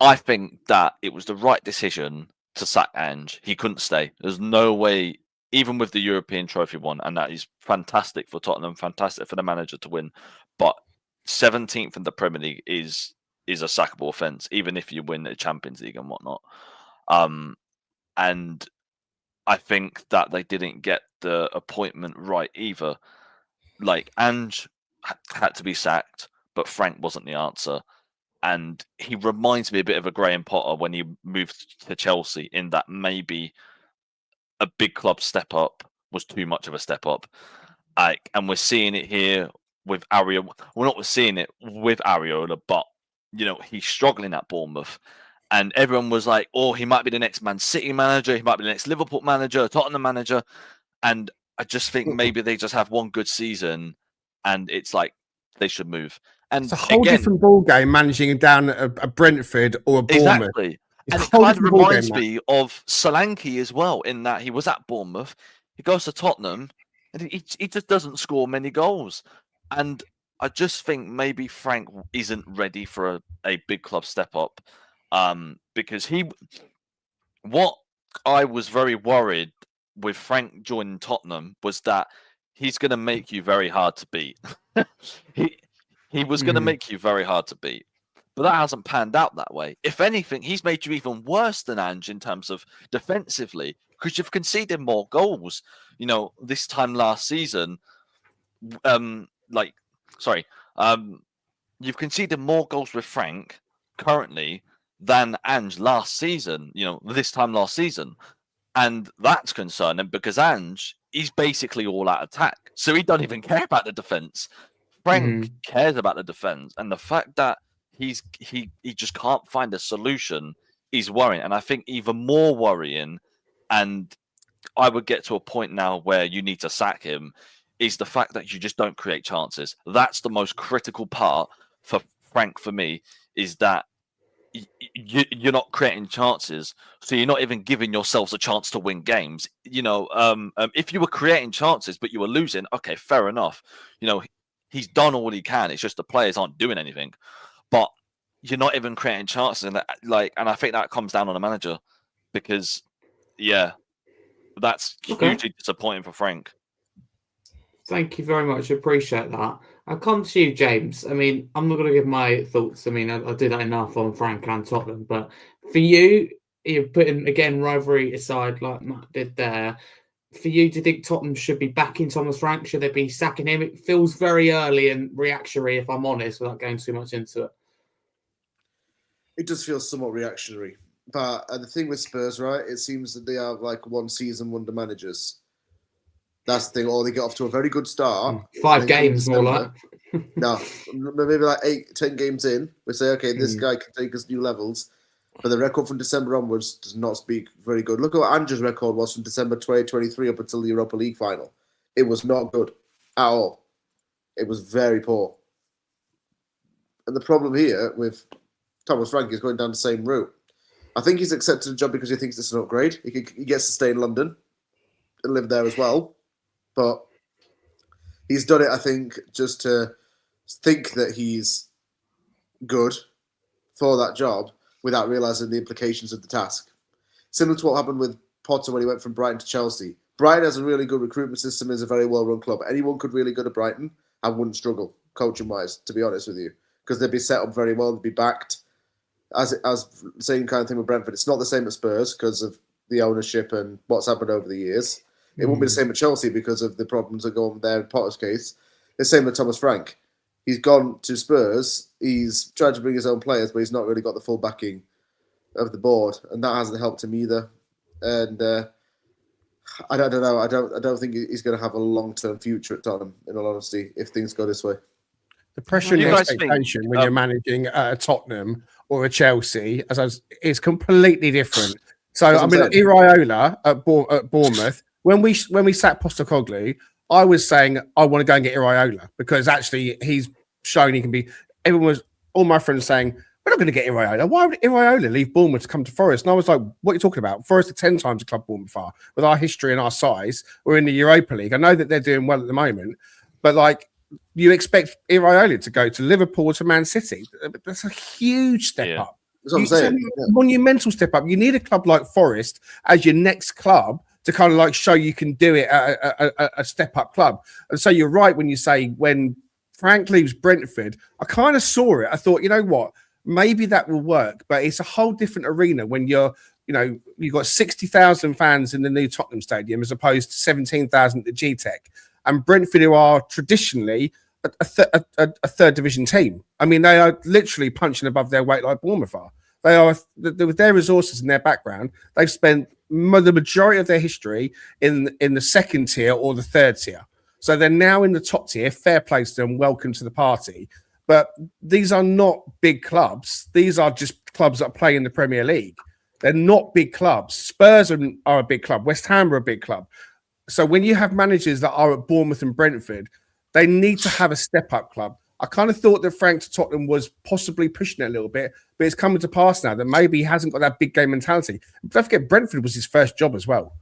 I think that it was the right decision to sack Ange. He couldn't stay. There's no way, even with the European trophy won, and that is fantastic for Tottenham, fantastic for the manager to win. But 17th in the Premier League is a sackable offence, even if you win the Champions League and whatnot. And I think that they didn't get the appointment right either. Like, Ange had to be sacked, but Frank wasn't the answer. And he reminds me a bit of a Graham Potter when he moved to Chelsea, in that maybe a big club step up was too much of a step up. And we're seeing it here with Ariola. We're not seeing it with Ariola, but he's struggling at Bournemouth. And everyone was like, oh, he might be the next Man City manager. He might be the next Liverpool manager, Tottenham manager. And I just think maybe they just have one good season and it's like they should move. And it's a whole different ball game managing down a Brentford or a Bournemouth. Exactly. And it kind of reminds me of Solanke as well, in that he was at Bournemouth. He goes to Tottenham. and he just doesn't score many goals. And I just think maybe Frank isn't ready for a big club step up, because what I was very worried with Frank joining Tottenham was that he's going to make you very hard to beat. he was going to make you very hard to beat. But that hasn't panned out that way. If anything, he's made you even worse than Ange in terms of defensively, because you've conceded more goals. This time last season, you've conceded more goals with Frank currently than Ange last season. This time last season, and that's concerning because Ange, he's basically all out attack, so he doesn't even care about the defense. Frank cares about the defense, and the fact that he just can't find a solution is worrying. And I think even more worrying, and I would get to a point now where you need to sack him, is the fact that you just don't create chances. That's the most critical part for Frank, for me, is that you're not creating chances, so you're not even giving yourselves a chance to win games. If you were creating chances but you were losing, okay, fair enough. He's done all he can. It's just the players aren't doing anything. But you're not even creating chances, and I think that comes down on the manager, because that's hugely disappointing for Frank. Thank you very much. I appreciate that. I'll come to you, James. I mean, I'm not going to give my thoughts. I mean, I did that enough on Frank and Tottenham. But for you, you're putting, again, rivalry aside like Matt did there. For you, do you think Tottenham should be backing Thomas Frank? Should they be sacking him? It feels very early and reactionary, if I'm honest, without going too much into it. It does feel somewhat reactionary. But the thing with Spurs, right, it seems that they are like one season wonder managers. That's the thing. Or they get off to a very good start. 5 games, more like. No, maybe like 8-10 games in. We say, okay, this guy can take us new levels. But the record from December onwards does not speak very good. Look at what Ange's record was from December 2023 up until the Europa League final. It was not good at all. It was very poor. And the problem here with Thomas Frank is going down the same route. I think he's accepted the job because he thinks it's an upgrade. He gets to stay in London and live there as well. But he's done it, I think, just to think that he's good for that job without realising the implications of the task. Similar to what happened with Potter when he went from Brighton to Chelsea. Brighton has a really good recruitment system and is a very well-run club. Anyone could really go to Brighton and wouldn't struggle, coaching-wise, to be honest with you, because they'd be set up very well, they'd be backed. As the same kind of thing with Brentford. It's not the same at Spurs because of the ownership and what's happened over the years. It won't be the same at Chelsea because of the problems that go on there in Potter's case. It's the same with Thomas Frank. He's gone to Spurs. He's tried to bring his own players, but he's not really got the full backing of the board, and that hasn't helped him either. And I don't know. I don't think he's going to have a long-term future at Tottenham, in all honesty, if things go this way. The pressure and the expectation when you're managing a Tottenham or a Chelsea is completely different. So, I mean, Iraola at Bournemouth, when we sacked Postecoglou, I was saying I want to go and get Iraola because actually he's shown he can be. All my friends saying, we're not going to get Iraola. Why would Iraola leave Bournemouth to come to Forest? And I was like, what are you talking about? Forest are 10 times the club Bournemouth are. With our history and our size, we're in the Europa League. I know that they're doing well at the moment, but like, you expect Iraola to go to Liverpool, to Man City. That's a huge step up. That's what I'm saying. A monumental step up. You need a club like Forest as your next club to kind of like show you can do it at a step up club. And so you're right when you say when Frank leaves Brentford, I kind of saw it. I thought, you know what, maybe that will work, but it's a whole different arena when you've got 60,000 fans in the new Tottenham Stadium as opposed to 17,000 at the G-Tech. And Brentford, who are traditionally a third division team. I mean, they are literally punching above their weight like Bournemouth are. They are, with their resources and their background, they've spent the majority of their history in the second tier or the third tier. So they're now in the top tier. Fair play to them. Welcome to the party. But these are not big clubs. These are just clubs that play in the Premier League. They're not big clubs. Spurs are a big club. West Ham are a big club. So when you have managers that are at Bournemouth and Brentford, they need to have a step-up club. I kind of thought that Frank to Tottenham was possibly pushing it a little bit, but it's coming to pass now that maybe he hasn't got that big game mentality. Don't forget, Brentford was his first job as well.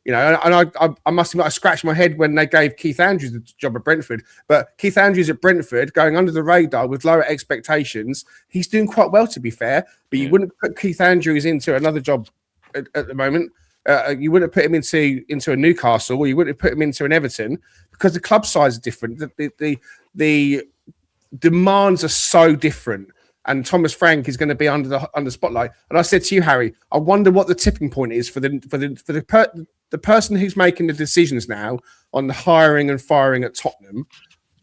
You know, and I must admit, I scratched my head when they gave Keith Andrews the job at Brentford. But Keith Andrews at Brentford, going under the radar with lower expectations, he's doing quite well, to be fair. But you wouldn't put Keith Andrews into another job at the moment. You wouldn't put him into a Newcastle, or you wouldn't put him into an Everton, because the club size is different. The demands are so different. And Thomas Frank is going to be under the spotlight. And I said to you, Harry, I wonder what the tipping point is for the person who's making the decisions now on the hiring and firing at Tottenham.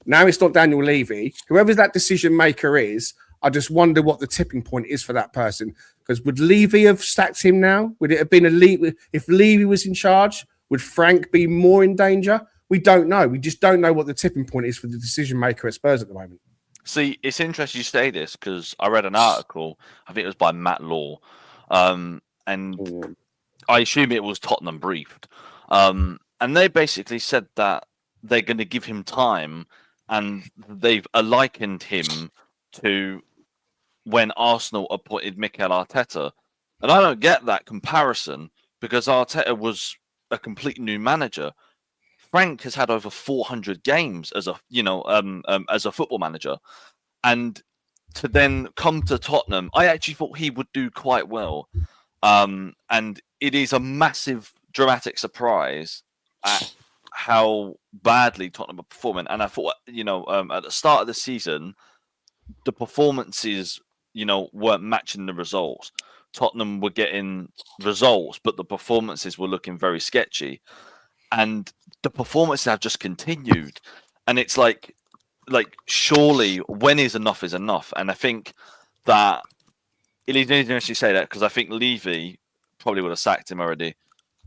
Now it's not Daniel Levy. Whoever that decision maker is, I just wonder what the tipping point is for that person. Because would Levy have sacked him now? Would it have been if Levy was in charge? Would Frank be more in danger? We don't know. We just don't know what the tipping point is for the decision maker at Spurs at the moment. See, it's interesting you say this because I read an article, I think it was by Matt Law, and I assume it was Tottenham briefed. And they basically said that they're going to give him time, and they've likened him to when Arsenal appointed Mikel Arteta. And I don't get that comparison because Arteta was a complete new manager. Frank has had over 400 games as a football manager, and to then come to Tottenham, I actually thought he would do quite well. And it is a massive, dramatic surprise at how badly Tottenham are performing. And I thought, at the start of the season, the performances, weren't matching the results. Tottenham were getting results, but the performances were looking very sketchy. And the performances have just continued, and it's like surely when is enough is enough. And I think that it is interesting to say that because I think Levy probably would have sacked him already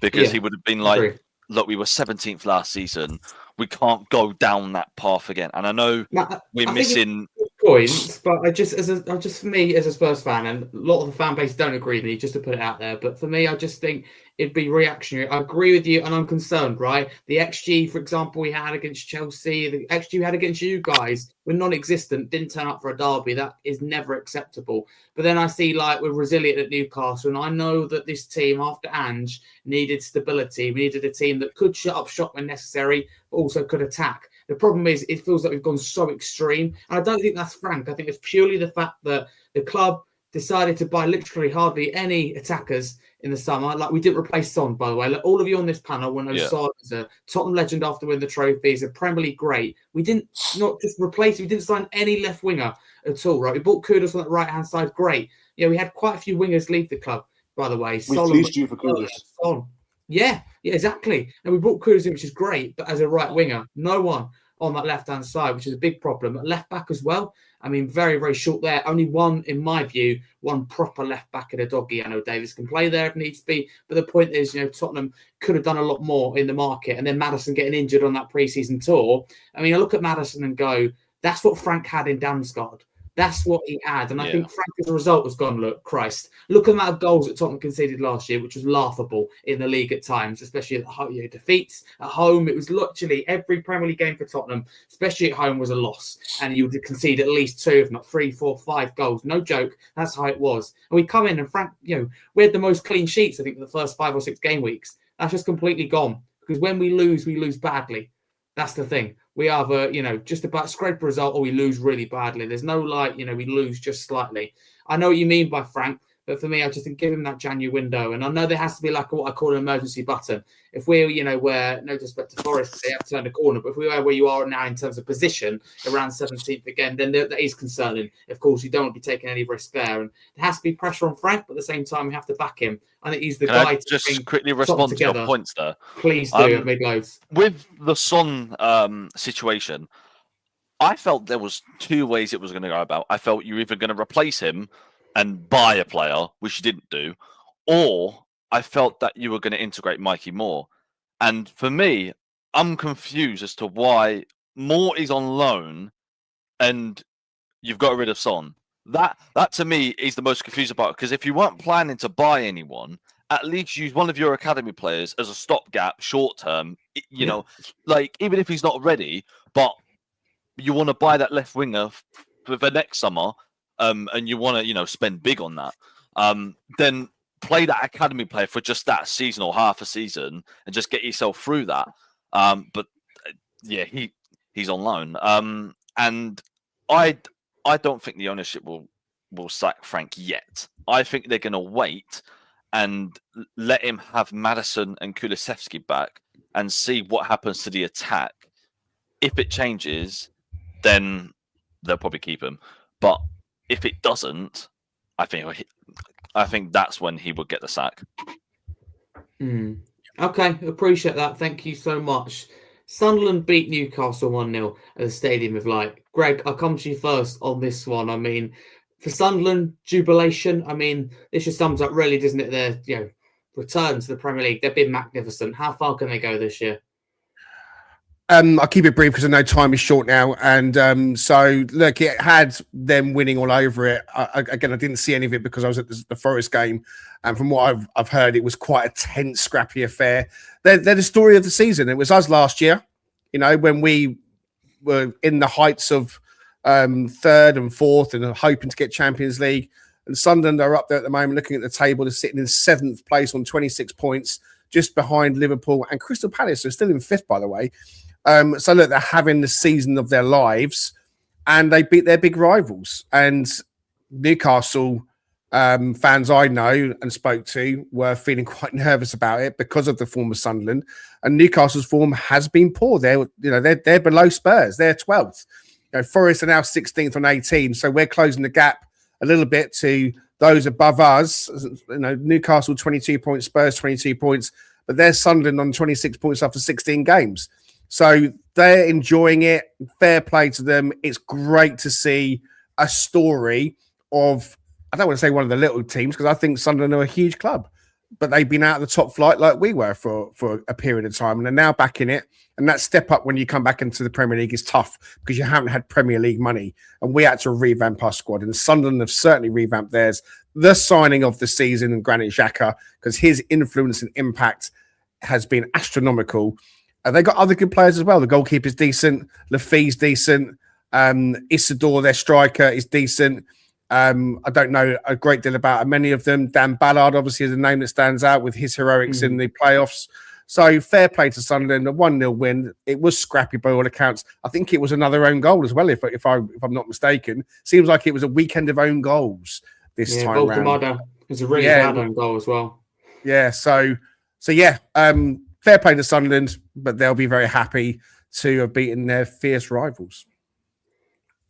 because he would have been like, look, we were 17th last season, we can't go down that path again. And I know we're missing points, but just for me as a Spurs fan, and a lot of the fan base don't agree with me, just to put it out there, but for me, I just think it'd be reactionary. I agree with you, and I'm concerned, right? The XG, for example, we had against Chelsea, the XG we had against you guys were non-existent, didn't turn up for a derby. That is never acceptable. But then I see, we're resilient at Newcastle, and I know that this team, after Ange, needed stability. We needed a team that could shut up shop when necessary, but also could attack. The problem is it feels like we've gone so extreme. And I don't think that's Frank. I think it's purely the fact that the club decided to buy literally hardly any attackers in the summer. We didn't replace Son, by the way. All of you on this panel will know Son is a Tottenham legend after winning the trophy. He's a Premier League great. We didn't not just replace him. We didn't sign any left winger at all, right? We bought Kudus on that right-hand side. Great. We had quite a few wingers leave the club, by the way. We fleeced you for Kudus. Son. Yeah, exactly. And we brought Kudus in, which is great, but as a right winger, no one on that left-hand side, which is a big problem. At left back as well, I mean, very, very short there. Only one, in my view, one proper left back in a doggy. I know Davis can play there if needs to be, but the point is, Tottenham could have done a lot more in the market. And then Maddison getting injured on that pre-season tour. I mean, I look at Maddison and go, that's what Frank had in Damsgaard. That's what he had. And I think Frank, as a result, has gone, look, Christ. Look at the amount of goals that Tottenham conceded last year, which was laughable in the league at times, especially at home. Defeats at home. It was literally every Premier League game for Tottenham, especially at home, was a loss. And you would concede at least 2, if not 3, 4, 5 goals. No joke. That's how it was. And we come in and Frank, we had the most clean sheets, I think, for the first 5 or 6 game weeks. That's just completely gone. Because when we lose badly. That's the thing. We either, just about scrape a result or we lose really badly. There's no we lose just slightly. I know what you mean by Frank, but for me, I just think give him that January window. And I know there has to be what I call an emergency button. If we're, where, no disrespect to Forest, they have to turn the corner, but if we are where you are now in terms of position, around 17th again, then that is concerning. Of course, you don't want to be taking any risk there. And there has to be pressure on Frank, but at the same time, we have to back him. I think he's the guy to just quickly respond to your points there. Please do. Make loads. With the Son situation, I felt there was 2 ways it was going to go about. I felt you're either going to replace him and buy a player, which you didn't do, or I felt that you were going to integrate Mikey Moore. And for me, I'm confused as to why Moore is on loan and you've got rid of Son. That to me is the most confusing part, because if you weren't planning to buy anyone, at least use one of your academy players as a stopgap, short term. Even if he's not ready, but you want to buy that left winger for the next summer, and you want to spend big on that. Then play that academy player for just that season or half a season and just get yourself through that. But yeah, he's on loan. And I don't think the ownership will sack Frank yet. I think they're going to wait and let him have Madison and Kulusevski back and see what happens to the attack. If it changes, then they'll probably keep him. But if it doesn't, I think that's when he would get the sack. Okay, appreciate that. Thank you so much. Sunderland beat Newcastle 1-0 at the Stadium of Light. Greg, I'll come to you first on this one. I mean, for Sunderland, jubilation. I mean, this just sums up really, doesn't it, their return to the Premier League. They've been magnificent. How far can they go this year? I'll keep it brief because I know time is short now. And so, look, it had them winning all over it. I didn't see any of it because I was at the Forest game. And from what I've heard, it was quite a tense, scrappy affair. They're the story of the season. It was us last year, when we were in the heights of third and fourth and hoping to get Champions League. And Sunderland are up there at the moment, looking at the table. They're sitting in 7th place on 26 points, just behind Liverpool. And Crystal Palace are still in 5th, by the way. So look, they're having the season of their lives, and they beat their big rivals. And Newcastle fans I know and spoke to were feeling quite nervous about it because of the form of Sunderland. And Newcastle's form has been poor. They're below Spurs. They're 12th. Forest are now 16th on 18. So we're closing the gap a little bit to those above us. Newcastle 22 points, Spurs 22 points, but they're Sunderland on 26 points after 16 games. So they're enjoying it. Fair play to them. It's great to see a story of, I don't want to say one of the little teams because I think Sunderland are a huge club, but they've been out of the top flight like we were for a period of time, and they're now back in it. And that step up when you come back into the Premier League is tough because you haven't had Premier League money, and we had to revamp our squad. And Sunderland have certainly revamped theirs. The signing of the season and Granit Xhaka, because his influence and impact has been astronomical. They got other good players as well. The goalkeeper's decent. Lafay's decent. Isidore, their striker, is decent. I don't know a great deal about many of them. Dan Ballard, obviously, is a name that stands out with his heroics in the playoffs. So fair play to Sunderland. A 1-0 win. It was scrappy by all accounts. I think it was another own goal as well, if I'm not mistaken. Seems like it was a weekend of own goals this time round. It's a really bad own goal as well. Yeah. So yeah. Fair play to Sunderland, but they'll be very happy to have beaten their fierce rivals.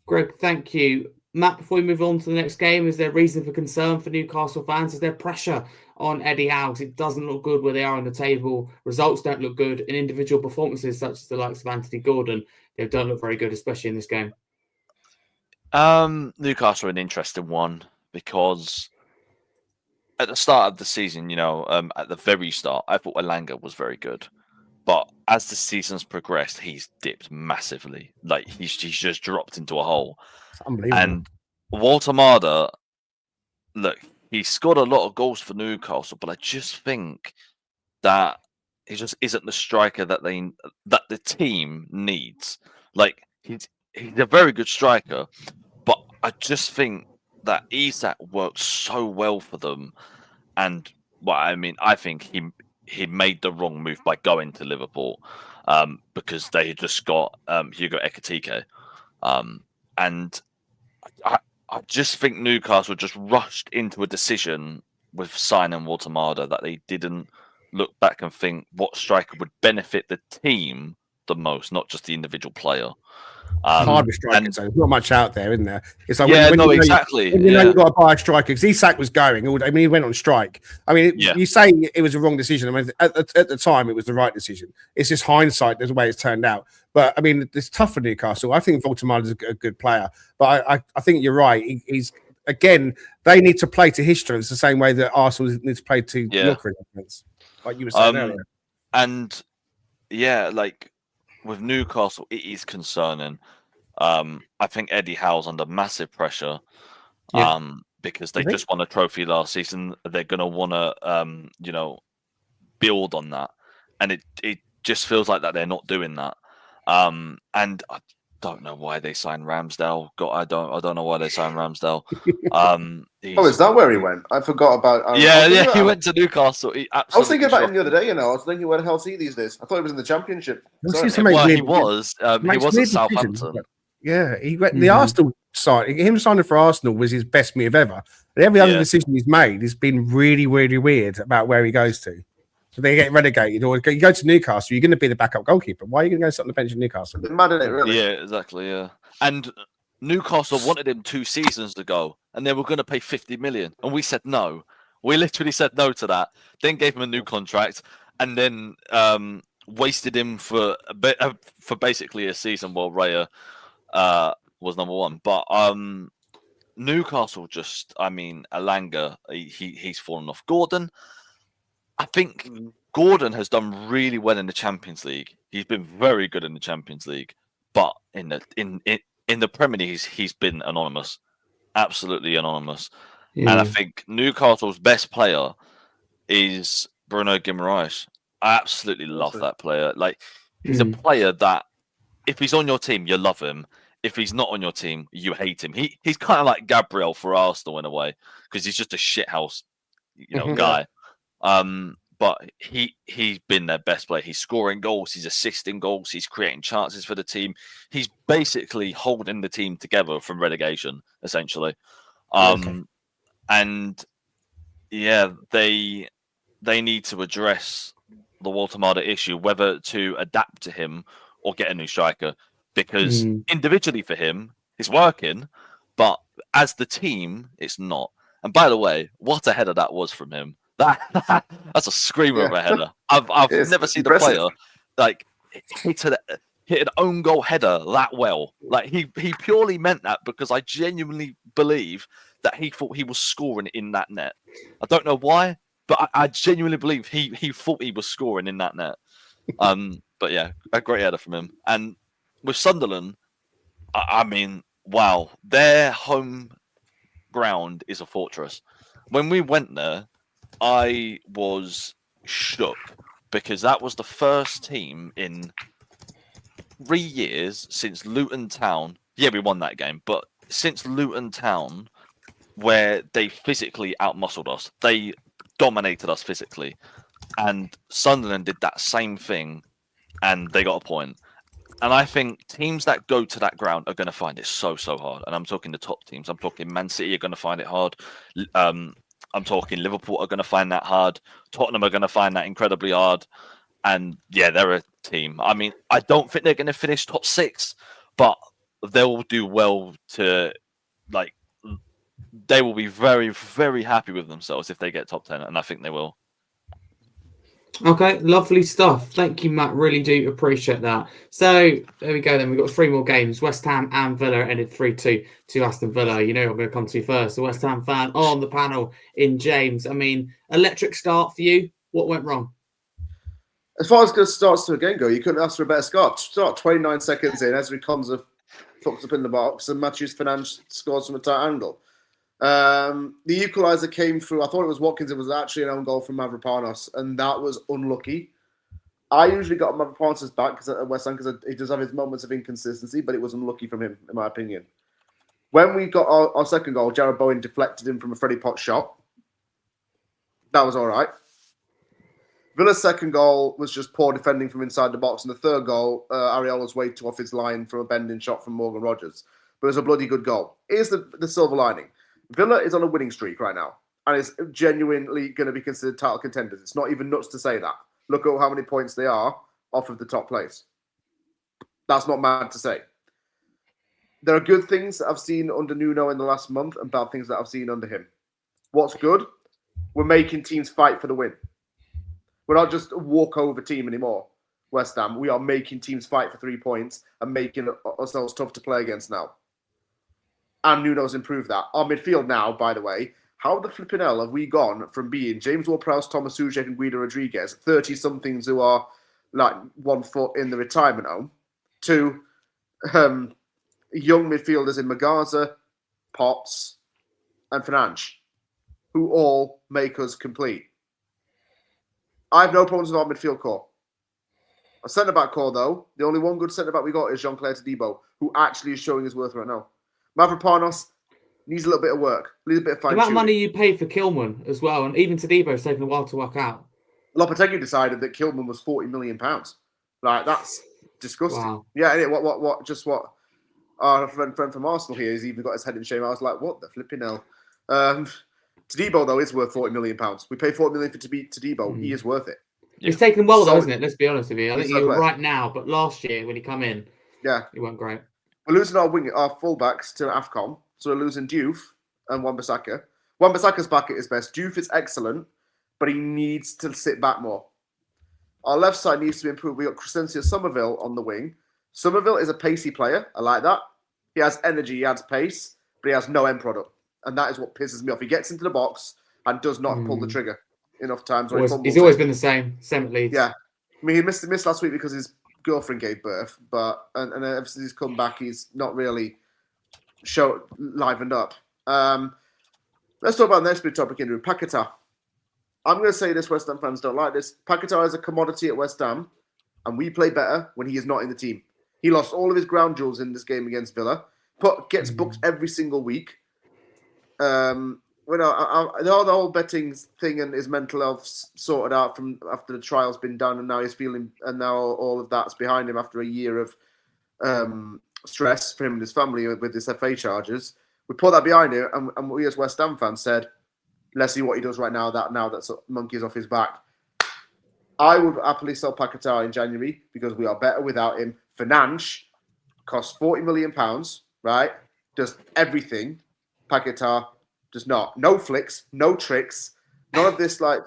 Greg, thank you. Matt, before we move on to the next game, is there reason for concern for Newcastle fans? Is there pressure on Eddie Howe? Because it doesn't look good where they are on the table. Results don't look good. And individual performances, such as the likes of Anthony Gordon, they don't look very good, especially in this game. Newcastle are an interesting one because at the start of the season, at the very start, I thought Elanga was very good. But as the season's progressed, he's dipped massively. Like, he's just dropped into a hole. It's unbelievable. And Walter Marder, look, he scored a lot of goals for Newcastle, but I just think that he just isn't the striker that the team needs. Like, he's a very good striker, but I just think that Isak works so well for them. And I think he made the wrong move by going to Liverpool because they had just got Hugo Ekitike. And I just think Newcastle just rushed into a decision with signing Walter Marder that they didn't look back and think what striker would benefit the team the most, not just the individual player. Hard with strikers, so there's not much out there, isn't there? It's like exactly. You know you've got to buy a striker because Isak was going. He went on strike. You say it was a wrong decision. At the time, it was the right decision. It's just hindsight. There's the way it's turned out. But it's tough for Newcastle. I think Voldemar is a good player, but I think you're right. He's again. They need to play to history. It's the same way that Arsenal needs to play to locker defense, like you were saying earlier. And with Newcastle, it is concerning. I think Eddie Howe's under massive pressure because they just won a trophy last season. They're going to want to, build on that. And it just feels like that they're not doing that. And don't know why they signed Ramsdale. God, I don't know why they signed Ramsdale. Is that where he went? I forgot about. Yeah, he went to Newcastle. I was thinking about him the other day. I was thinking, where the hell's he these days? I thought he was in the Championship. He was at Southampton. Yeah, he went the Arsenal side. Him signing for Arsenal was his best move ever. And every other decision he's made has been really, really weird about where he goes to. So they get relegated, or you go to Newcastle, you're going to be the backup goalkeeper. Why are you going to go sit on the bench in Newcastle? Mad at it, really. Yeah, exactly. Yeah, and Newcastle wanted him 2 seasons ago, and they were going to pay 50 million, and we said no. We literally said no to that. Then gave him a new contract, and then wasted him for a bit for basically a season while Raya was number 1. But Newcastle Elanga, he's fallen off. Gordon, I think Gordon has done really well in the Champions League. He's been very good in the Champions League, but in the Premier League, he's been anonymous, absolutely anonymous. Yeah. And I think Newcastle's best player is Bruno Guimaraes. I absolutely love that player. Like, he's a player that if he's on your team, you love him. If he's not on your team, you hate him. He's kind of like Gabriel for Arsenal in a way, because he's just a shithouse, guy. But he's been their best player. He's scoring goals, he's assisting goals, he's creating chances for the team. He's basically holding the team together from relegation, essentially. And yeah, they need to address the Walter Marda issue, whether to adapt to him or get a new striker, because individually for him, it's working, but as the team, it's not. And by the way, what a header that was from him. That's a screamer of a header. I've never seen a player like hit an own goal header that well. Like he purely meant that, because I genuinely believe that he thought he was scoring in that net. I don't know why, but I genuinely believe he thought he was scoring in that net. But yeah, a great header from him. And with Sunderland, wow, their home ground is a fortress. When we went there, I was shook, because that was the first team in 3 years since Luton Town. Yeah, we won that game, but since Luton Town, where they physically outmuscled us, they dominated us physically, and Sunderland did that same thing, and they got a point. And I think teams that go to that ground are going to find it so hard. And I'm talking the top teams. I'm talking Man City are going to find it hard. I'm talking Liverpool are going to find that hard. Tottenham are going to find that incredibly hard. And yeah, they're a team. I mean, I don't think they're going to finish top 6, but they'll do well to, like, they will be very, very happy with themselves if they get top 10. And I think they will. Okay, lovely stuff. Thank you, Matt. Really do appreciate that. So there we go then. We've got 3 more games. West Ham and Villa ended 3-2 to Aston Villa. You know what I'm going to come to first. The West Ham fan on the panel in James. I mean, electric start for you. What went wrong? As far as good starts to a game go, you couldn't ask for a better start. 29 seconds in, Ezri Konsa fucks up in the box, and Matthews Fernandes scores from a tight angle. The equaliser came through. I thought it was Watkins. It was actually an own goal from Mavropanos, and that was unlucky. I usually got Mavropanos back at West Ham because he does have his moments of inconsistency, but it was unlucky from him, in my opinion. When we got our second goal, Jared Bowen deflected him from a Freddie Potts shot. That was all right. Villa's second goal was just poor defending from inside the box, and the third goal, Areola's way too off his line from a bending shot from Morgan Rogers. But it was a bloody good goal. Here's the silver lining. Villa is on a winning streak right now, and is genuinely going to be considered title contenders. It's not even nuts to say that. Look at how many points they are off of the top place. That's not mad to say. There are good things that I've seen under Nuno in the last month, and bad things that I've seen under him. What's good? We're making teams fight for the win. We're not just a walkover team anymore, West Ham. We are making teams fight for 3 points and making ourselves tough to play against now. And Nuno's improved that. Our midfield now, by the way, how the flipping hell have we gone from being James Ward-Prowse, Thomas Soucek and Guido Rodriguez, 30-somethings who are like 1 foot in the retirement home, to young midfielders in Magaza, Potts and Fernandes, who all make us complete. I have no problems with our midfield core. A centre-back core, though, the only one good centre-back we got is Jean-Claire Todibo, who actually is showing his worth right now. Mavropanos needs a little bit of work, a little bit of The fine-tuning. amount of money you paid for Kilman as well, and even Tadebo's taken a while to work out. Lopetegui decided that Kilman was £40 million. Like, that's disgusting. Wow. Yeah, and what our friend from Arsenal here has even got his head in shame. I was like, what the flipping hell? Todibo, though, is worth £40 million. We pay £40 million for Todibo. He is worth it. He's taken well, though, So- isn't it? Let's be honest with you. I think so you're clear. right now, but last year when he come in, Yeah. he went great. We're losing our fullbacks to AFCON. So we're losing Diouf and Wan-Bissaka. Wan-Bissaka's back at his best. Diouf is excellent, but he needs to sit back more. Our left side needs to be improved. We got Crescencio Somerville on the wing. Somerville is a pacey player. I like that. He has energy, he adds pace, but he has no end product. And that is what pisses me off. He gets into the box and does not pull the trigger enough times. He's always been the same at Leeds. Yeah. I mean, he missed last week because his girlfriend gave birth, but and ever since he's come back, he's not really livened up. Let's talk about the next big topic, Andrew. Paquetá. I'm going to say this, West Ham fans don't like this. Paquetá is a commodity at West Ham, and we play better when he is not in the team. He lost all of his ground jewels in this game against Villa. Gets booked every single week. The whole betting thing and his mental health sorted out from after the trial's been done, and now he's feeling, and now all of that's behind him after a year of stress for him and his family with his FA charges. We put that behind him, and we as West Ham fans said, let's see what he does right now. That's monkey's off his back. I would happily sell Paquetá in January because we are better without him. Fernandes costs £40 million, right? Does everything. Paquetá does not. No flicks, no tricks, none of this like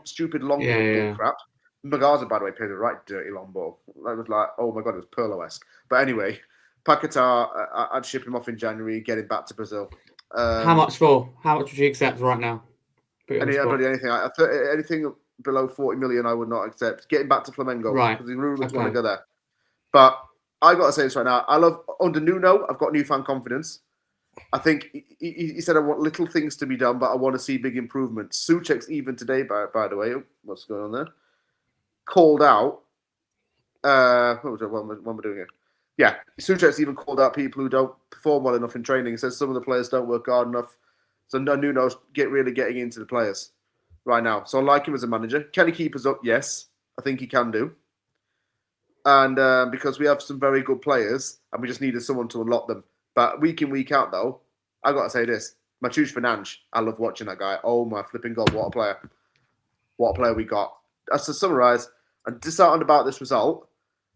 stupid long ball crap. Magaza, by the way, played a right dirty long ball. I was like, oh my god, it was Pirlo-esque. But anyway, Paquetá, I'd ship him off in January, get him back to Brazil. How much for? How much would you accept right now? Anything below 40 million, I would not accept. Get him back to Flamengo, right? Because the rumours want to go there. But I got to say this right now. I love under Nuno. I've got newfound confidence. I think he said I want little things to be done, but I want to see big improvements. Souček's even today, by the way, what's going on there? Called out. What am I doing here? Yeah, Souček's even called out people who don't perform well enough in training. He says some of the players don't work hard enough. So Nuno's really getting into the players right now. So I like him as a manager. Can he keep us up? Yes, I think he can do. And because we have some very good players, and we just needed someone to unlock them. But week in, week out, though, I got to say this. Matheus Fernandes, I love watching that guy. Oh, my flipping God, what a player. What a player we got. As to summarise, I'm disheartened about this result,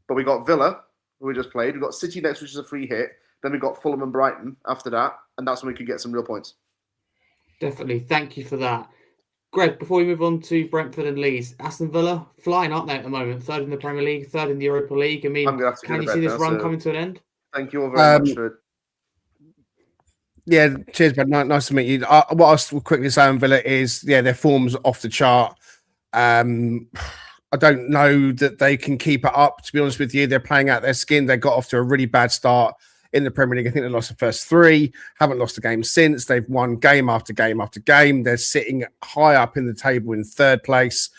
but we got Villa, who we just played. We got City next, which is a free hit. Then we got Fulham and Brighton after that, and that's when we could get some real points. Definitely. Thank you for that. Greg, before we move on to Brentford and Leeds, Aston Villa flying, aren't they, at the moment? Third in the Premier League, third in the Europa League. I mean, can you see this run coming to an end? Thank you all very much for it. Yeah, cheers, bud. Nice to meet you. What I'll quickly say on Villa is, their form's off the chart. I don't know that they can keep it up, to be honest with you. They're playing out their skin. They got off to a really bad start in the Premier League. I think they lost the first three, haven't lost a game since. They've won game after game after game. They're sitting high up in the table in third place.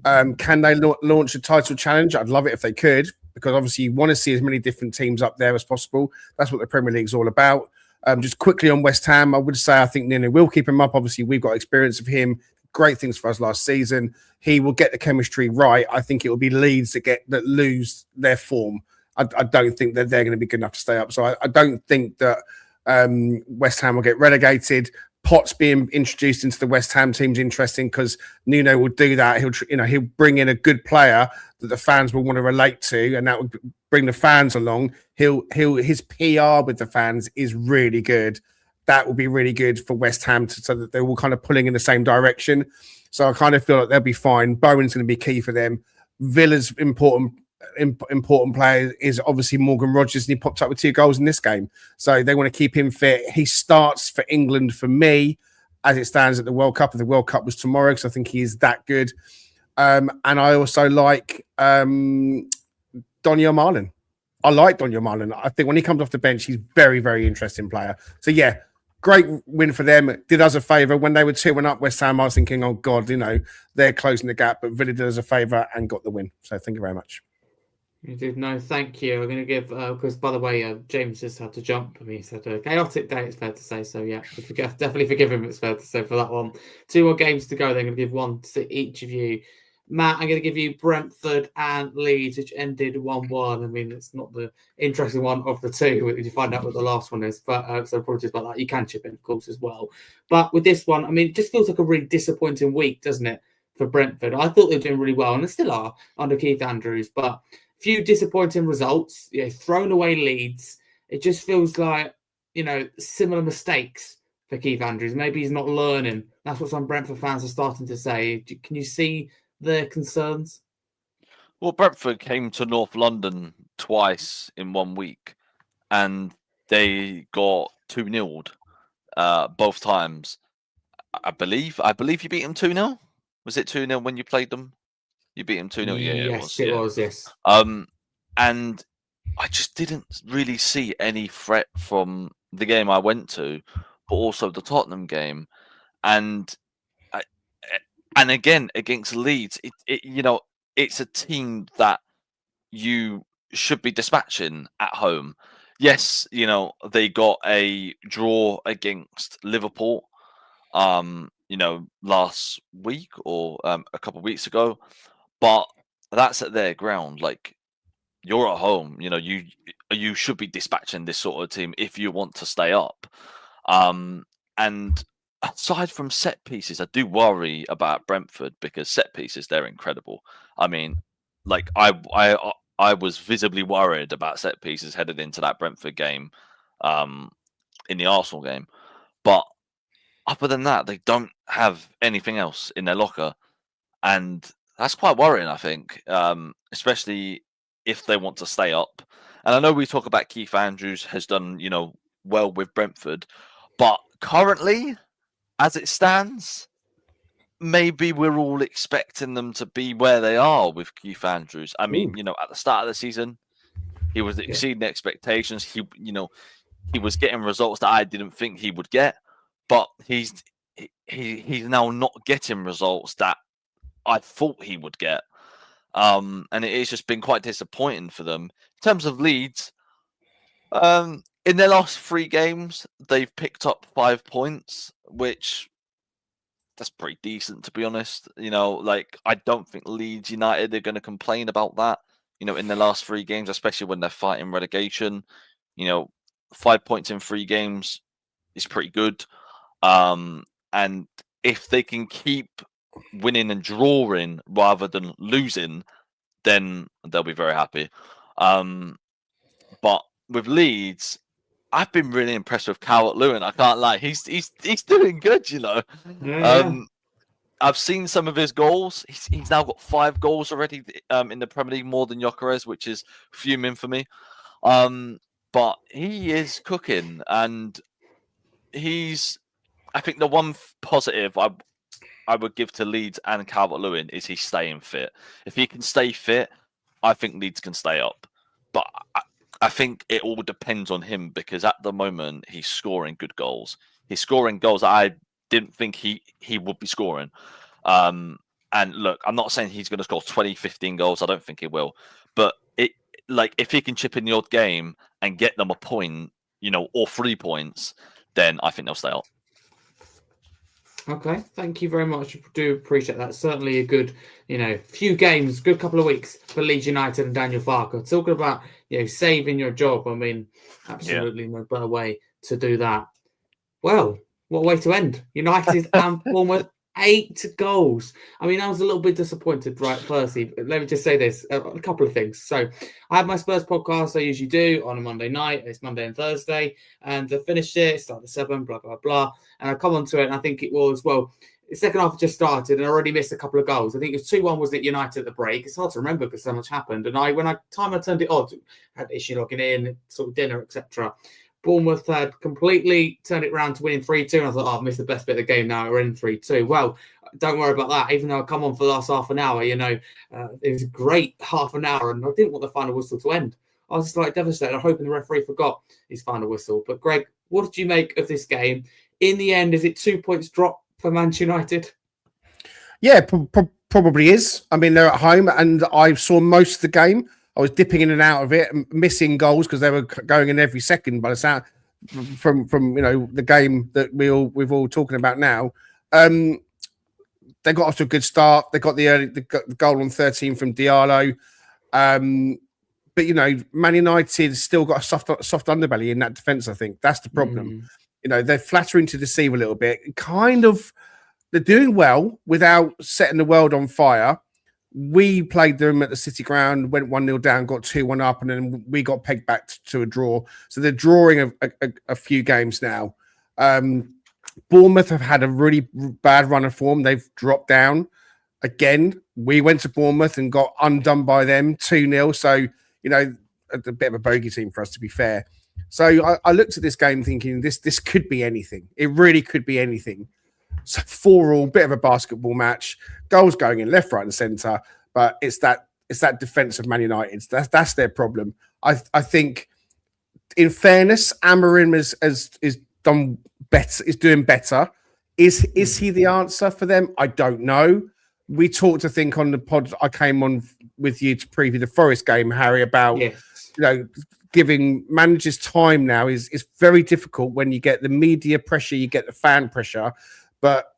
Can they launch a title challenge? I'd love it if they could, because obviously you want to see as many different teams up there as possible. That's what the Premier League is all about. Just quickly on West Ham, I would say I think Nuno will keep him up. Obviously, we've got experience of him. Great things for us last season. He will get the chemistry right. I think it will be Leeds that lose their form. I don't think that they're going to be good enough to stay up. So I don't think that West Ham will get relegated. Potts being introduced into the West Ham team is interesting because Nuno will do that. He'll bring in a good player that the fans will want to relate to, and that will bring the fans along. His PR with the fans is really good. That will be really good for West Ham so that they're all kind of pulling in the same direction. So I kind of feel like they'll be fine. Bowen's going to be key for them. Villa's important player is obviously Morgan Rogers, and he popped up with 2 goals in this game. So they want to keep him fit. He starts for England for me as it stands at the World Cup. And the World Cup was tomorrow because I think he is that good. And I also like Donyell Marlin. I like Donyell Marlin. I think when he comes off the bench, he's very, very interesting player. So yeah, great win for them. It did us a favour. When they were 2-1 up West Ham, I was thinking, oh God, they're closing the gap. But Villa did us a favour and got the win. So thank you very much. You did no, thank you. I'm going to give because by the way, James just had to jump. I mean, he's had a chaotic day. It's fair to say. So yeah, definitely forgive him. It's fair to say for that one. 2 more games to go. They're going to give one to each of you. Matt, I'm going to give you Brentford and Leeds, which ended 1-1. I mean, it's not the interesting one of the two. You find out what the last one is, but so apologies about that. You can chip in, of course, as well. But with this one, I mean, it just feels like a really disappointing week, doesn't it, for Brentford? I thought they were doing really well, and they still are under Keith Andrews, but few disappointing results, thrown away leads. It just feels like, similar mistakes for Keith Andrews. Maybe he's not learning. That's what some Brentford fans are starting to say. Can you see their concerns? Well, Brentford came to North London twice in 1 week, and they got 2-0'd both times. I believe you beat them 2-0. Was it 2-0 when you played them? You beat them 2-0. Yeah, yes, it was. Yes. And I just didn't really see any threat from the game I went to, but also the Tottenham game, and again against Leeds, it's a team that you should be dispatching at home. Yes, they got a draw against Liverpool, last week or a couple of weeks ago, but that's at their ground. Like, you're at home, you should be dispatching this sort of team if you want to stay up. And aside from set pieces, I do worry about Brentford because set pieces, they're incredible. I mean, like I was visibly worried about set pieces headed into that Brentford game, in the Arsenal game. But other than that, they don't have anything else in their locker, and that's quite worrying, I think, especially if they want to stay up. And I know we talk about Keith Andrews has done, well with Brentford, but currently, as it stands, maybe we're all expecting them to be where they are with Keith Andrews. I mean, at the start of the season, he was exceeding expectations. He was getting results that I didn't think he would get, but he's now not getting results that I thought he would get. And it has just been quite disappointing for them. In terms of Leeds, in their last 3 games, they've picked up 5 points, which that's pretty decent, to be honest. I don't think Leeds United are going to complain about that, in their last 3 games, especially when they're fighting relegation. 5 points in 3 games is pretty good. And if they can keep winning and drawing rather than losing, then they'll be very happy. But with Leeds, I've been really impressed with Calvert-Lewin. I can't lie; he's doing good. Yeah. I've seen some of his goals. He's now got 5 goals already in the Premier League, more than Gyökeres, which is fuming for me. But he is cooking, and I think the one positive I would give to Leeds and Calvert-Lewin is he's staying fit. If he can stay fit, I think Leeds can stay up. But I think it all depends on him because at the moment he's scoring good goals. He's scoring goals that I didn't think he would be scoring. And look, I'm not saying he's going to score 20, 15 goals. I don't think he will. But if he can chip in the odd game and get them a point, or 3 points, then I think they'll stay up. Okay, thank you very much. I do appreciate that. Certainly a good, few games, good couple of weeks for Leeds United and Daniel Farke. Talking about, saving your job. I mean, absolutely no better way to do that. Well, what a way to end. United and Bournemouth, 8 goals. I mean, I was a little bit disappointed, right? Firstly, let me just say this, a couple of things. So I have my Spurs podcast I usually do on a Monday night. It's Monday and Thursday. And I finished it, started at 7, blah, blah, blah. And I come onto it, and I think it was, the second half just started, and I already missed a couple of goals. I think it was 2-1 was at United at the break. It's hard to remember because so much happened. And I turned it on, had issue logging in, sort of dinner, etc. Bournemouth had completely turned it around to winning 3-2. And I thought, I've missed the best bit of the game now. We're in 3-2. Well, don't worry about that. Even though I come on for the last half an hour, it was a great half an hour. And I didn't want the final whistle to end. I was just devastated. I'm hoping the referee forgot his final whistle. But Greg, what did you make of this game? In the end, is it 2 points drop for Manchester United? Yeah, probably is. I mean, they're at home, and I saw most of the game. I was dipping in and out of it, and missing goals because they were going in every second. By the sound from the game that we've all talking about now, they got off to a good start. They got the goal on 13 from Diallo. But Man United still got a soft underbelly in that defense. I think that's the problem. They're flattering to deceive a little bit. They're doing well without setting the world on fire. We played them at the City Ground, went 1-0 down, got 2-1 up, and then we got pegged back to a draw. So they're drawing a few games now. Bournemouth have had a really bad run of form. They've dropped down again. We went to Bournemouth and got undone by them 2-0. So, a bit of a bogey team for us, to be fair. So I looked at this game thinking this could be anything. It really could be anything. So 4-4, bit of a basketball match. Goals going in left, right, and centre. But it's that defence of Man United. That's their problem. I think, in fairness, Amorim is done better. Is doing better. Is he the answer for them? I don't know. We talked, I think, on the pod I came on with you to preview the Forest game, Harry, about giving managers time now is very difficult when you get the media pressure, you get the fan pressure. But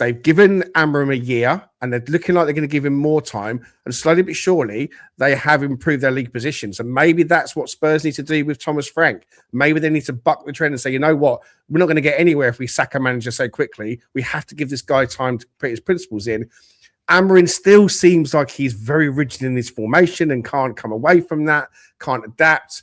they've given Amorim a year, and they're looking like they're going to give him more time. And slowly but surely, they have improved their league positions. And maybe that's what Spurs need to do with Thomas Frank. Maybe they need to buck the trend and say, you know what, we're not going to get anywhere if we sack a manager so quickly. We have to give this guy time to put his principles in. Amorim still seems like he's very rigid in his formation and can't come away from that, can't adapt.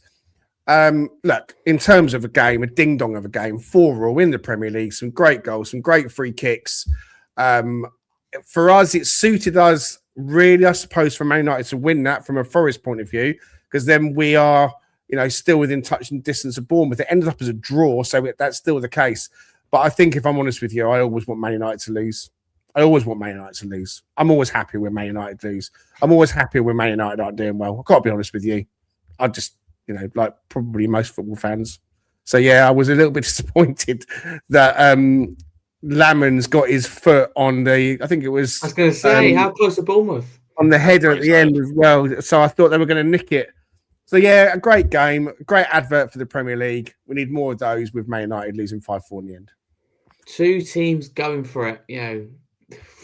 Look, in terms of a game, a ding-dong of a game, 4-4 in the Premier League, some great goals, some great free kicks. For us, it suited us really, I suppose, for Man United to win that from a Forest point of view, because then we are, still within touch and distance of Bournemouth. It ended up as a draw, so that's still the case. But I think, if I'm honest with you, I always want Man United to lose. I'm always happy when Man United lose. I'm always happy when Man United aren't doing well. I've got to be honest with you. I just, like probably most football fans. So, yeah, I was a little bit disappointed that Lamon's got his foot on I think it was... I was going to say, how close to Bournemouth? On the header at the end as well. So I thought they were going to nick it. So, yeah, a great game. Great advert for the Premier League. We need more of those with Man United losing 5-4 in the end. Two teams going for it,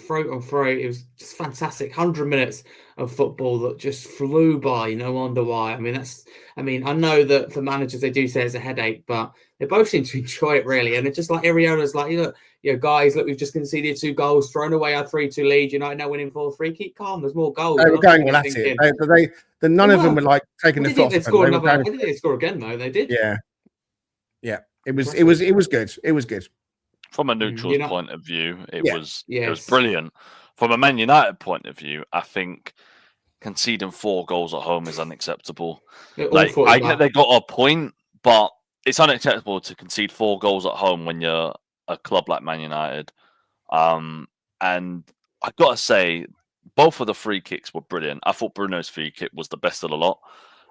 throat on throat. It was just fantastic. 100 minutes of football that just flew by. No wonder why. I know that for managers they do say it's a headache, but they both seem to enjoy it really. And it's just like Iriona's like, guys, look, we've just conceded 2 goals, thrown away our 3-2 lead. United now winning 4-3. Keep calm. There's more goals. They were going at it. None of them were like taking the foot off. When did they score again though? They did. Yeah. It was good. It was good. From a neutral point of view, it was brilliant. From a Man United point of view, I think conceding 4 goals at home is unacceptable. I get they got a point, but it's unacceptable to concede 4 goals at home when you're a club like Man United. And I got to say, both of the free kicks were brilliant. I thought Bruno's free kick was the best of the lot.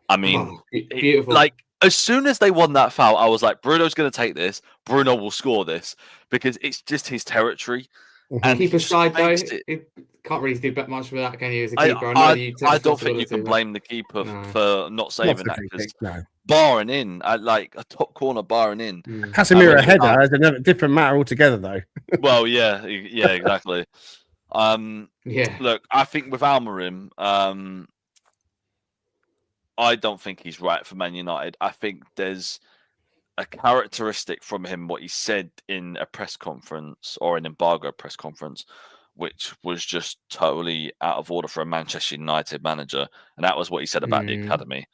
Beautiful. As soon as they won that foul, I was like, Bruno's going to take this. Bruno will score this because it's just his territory. And keeper side, though, he can't really do much with that, can you, as a keeper? I don't think you can blame the keeper for not saving that. Because barring in, like a top corner barring in. Casemiro header is a different matter altogether, though. Well, yeah, exactly. Look, I think with Amorim, I don't think he's right for Man United. I think there's a characteristic from him, what he said in a press conference or an embargo press conference, which was just totally out of order for a Manchester United manager. And that was what he said about the academy.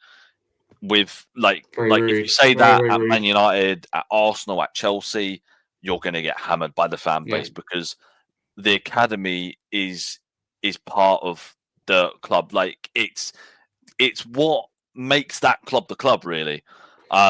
With if you say that at Man United, at Arsenal, at Chelsea, you're going to get hammered by the fan base because the academy is part of the club. Like it's what makes that club the club, really.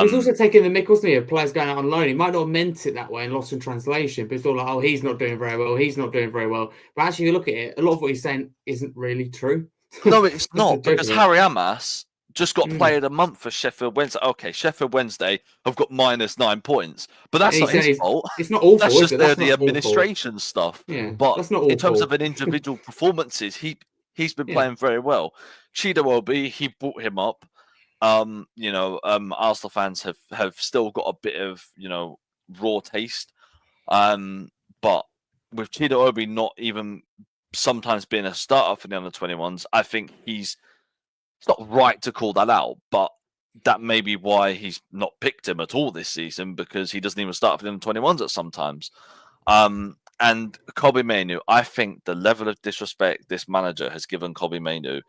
He's also taking the mick, wasn't he, of players going out on loan. He might not have meant it that way and lost in translation, but it's all like, he's not doing very well. But actually, you look at it, a lot of what he's saying isn't really true. No, it's not, because Harry Amas just got player of the month for Sheffield Wednesday. Okay, Sheffield Wednesday have got -9 points, but that's not his fault. It's not awful. That's just the administration stuff. Yeah, but that's not in terms of an individual performances, he's been playing very well. Chido Obi, he brought him up. Arsenal fans have still got a bit of, raw taste. But with Chido Obi not even sometimes being a starter for the under-21s, I think it's not right to call that out, but that may be why he's not picked him at all this season, because he doesn't even start for the under-21s at sometimes. And Kobe Mainoo, I think the level of disrespect this manager has given Kobe Mainoo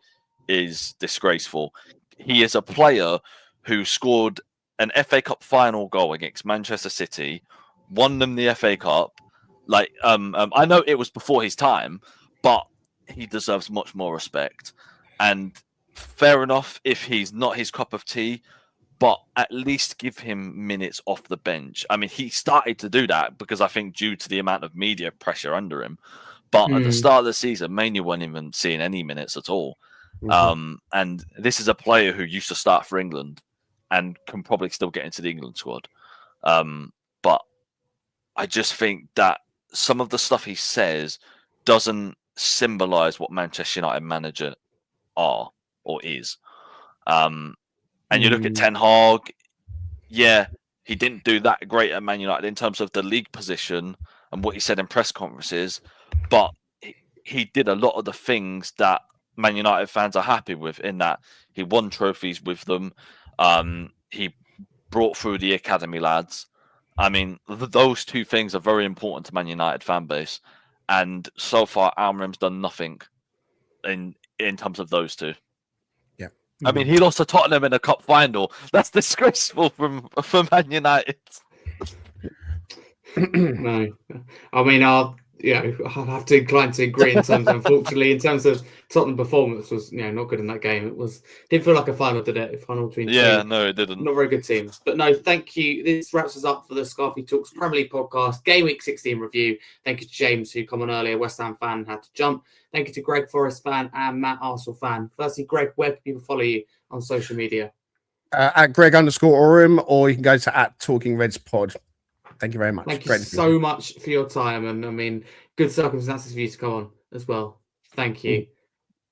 is disgraceful. He is a player who scored an FA Cup final goal against Manchester City, won them the FA Cup. I know it was before his time, but he deserves much more respect. And fair enough if he's not his cup of tea, but at least give him minutes off the bench. I mean, he started to do that because I think due to the amount of media pressure under him. But at the start of the season, Mainoo wasn't even seeing any minutes at all. And this is a player who used to start for England and can probably still get into the England squad. But I just think that some of the stuff he says doesn't symbolise what Manchester United manager are or is. And you look at Ten Hag, he didn't do that great at Man United in terms of the league position and what he said in press conferences, but he did a lot of the things that Man United fans are happy with, in that he won trophies with them. He brought through the academy lads. I mean, those two things are very important to Man United fan base. And so far, Almrim's done nothing in terms of those two. I mean, he lost to Tottenham in a cup final. That's disgraceful for Man United. No, I mean, I'll have to incline to agree in terms. Unfortunately, in terms of Tottenham performance, was not good in that game. Didn't feel like a final, did it? A final between two. No, it didn't. Not very good teams, but no. Thank you. This wraps us up for the Scarfey Talks Premier League podcast Game Week 16 review. Thank you to James, who come on earlier, West Ham fan, had to jump. Thank you to Greg, Forest fan, and Matt, Arsenal fan. Firstly, Greg, where can people follow you on social media? At Greg_Orim, or you can go to @TalkingRedsPod. Thank you very much. Thank you so much for your time, and I mean, good circumstances for you to come on as well. Thank you,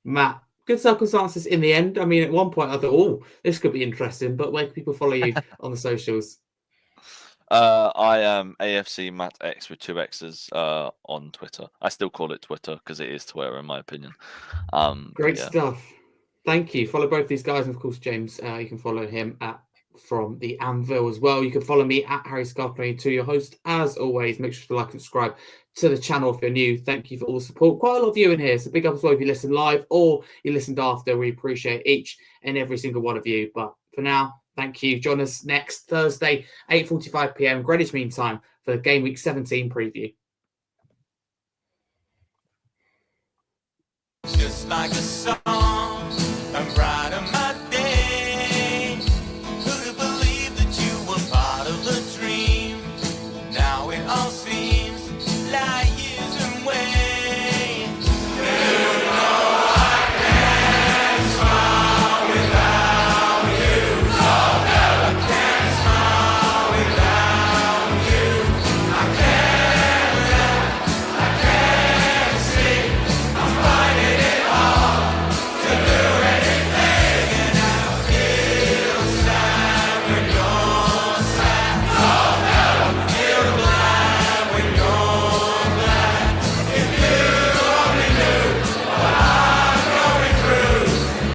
Matt. Good circumstances in the end. I mean, at one point I thought, this could be interesting, but where can people follow you on the socials? I am AFC Matt X with 2 X's on Twitter. I still call it Twitter because it is Twitter, in my opinion. Great stuff. Thank you. Follow both these guys, and of course, James. You can follow him at From The Anvil as well. You can follow me at Harry Scarfe, to your host. As always, make sure to like and subscribe to the channel if you're new. Thank you for all the support. Quite a lot of you in here, so big up as well if you listen live or you listened after. We appreciate each and every single one of you. But for now, thank you. Join us next Thursday, 8:45 p.m. Greenwich Mean Time for the Game Week 17 preview. Just like a song, a brighter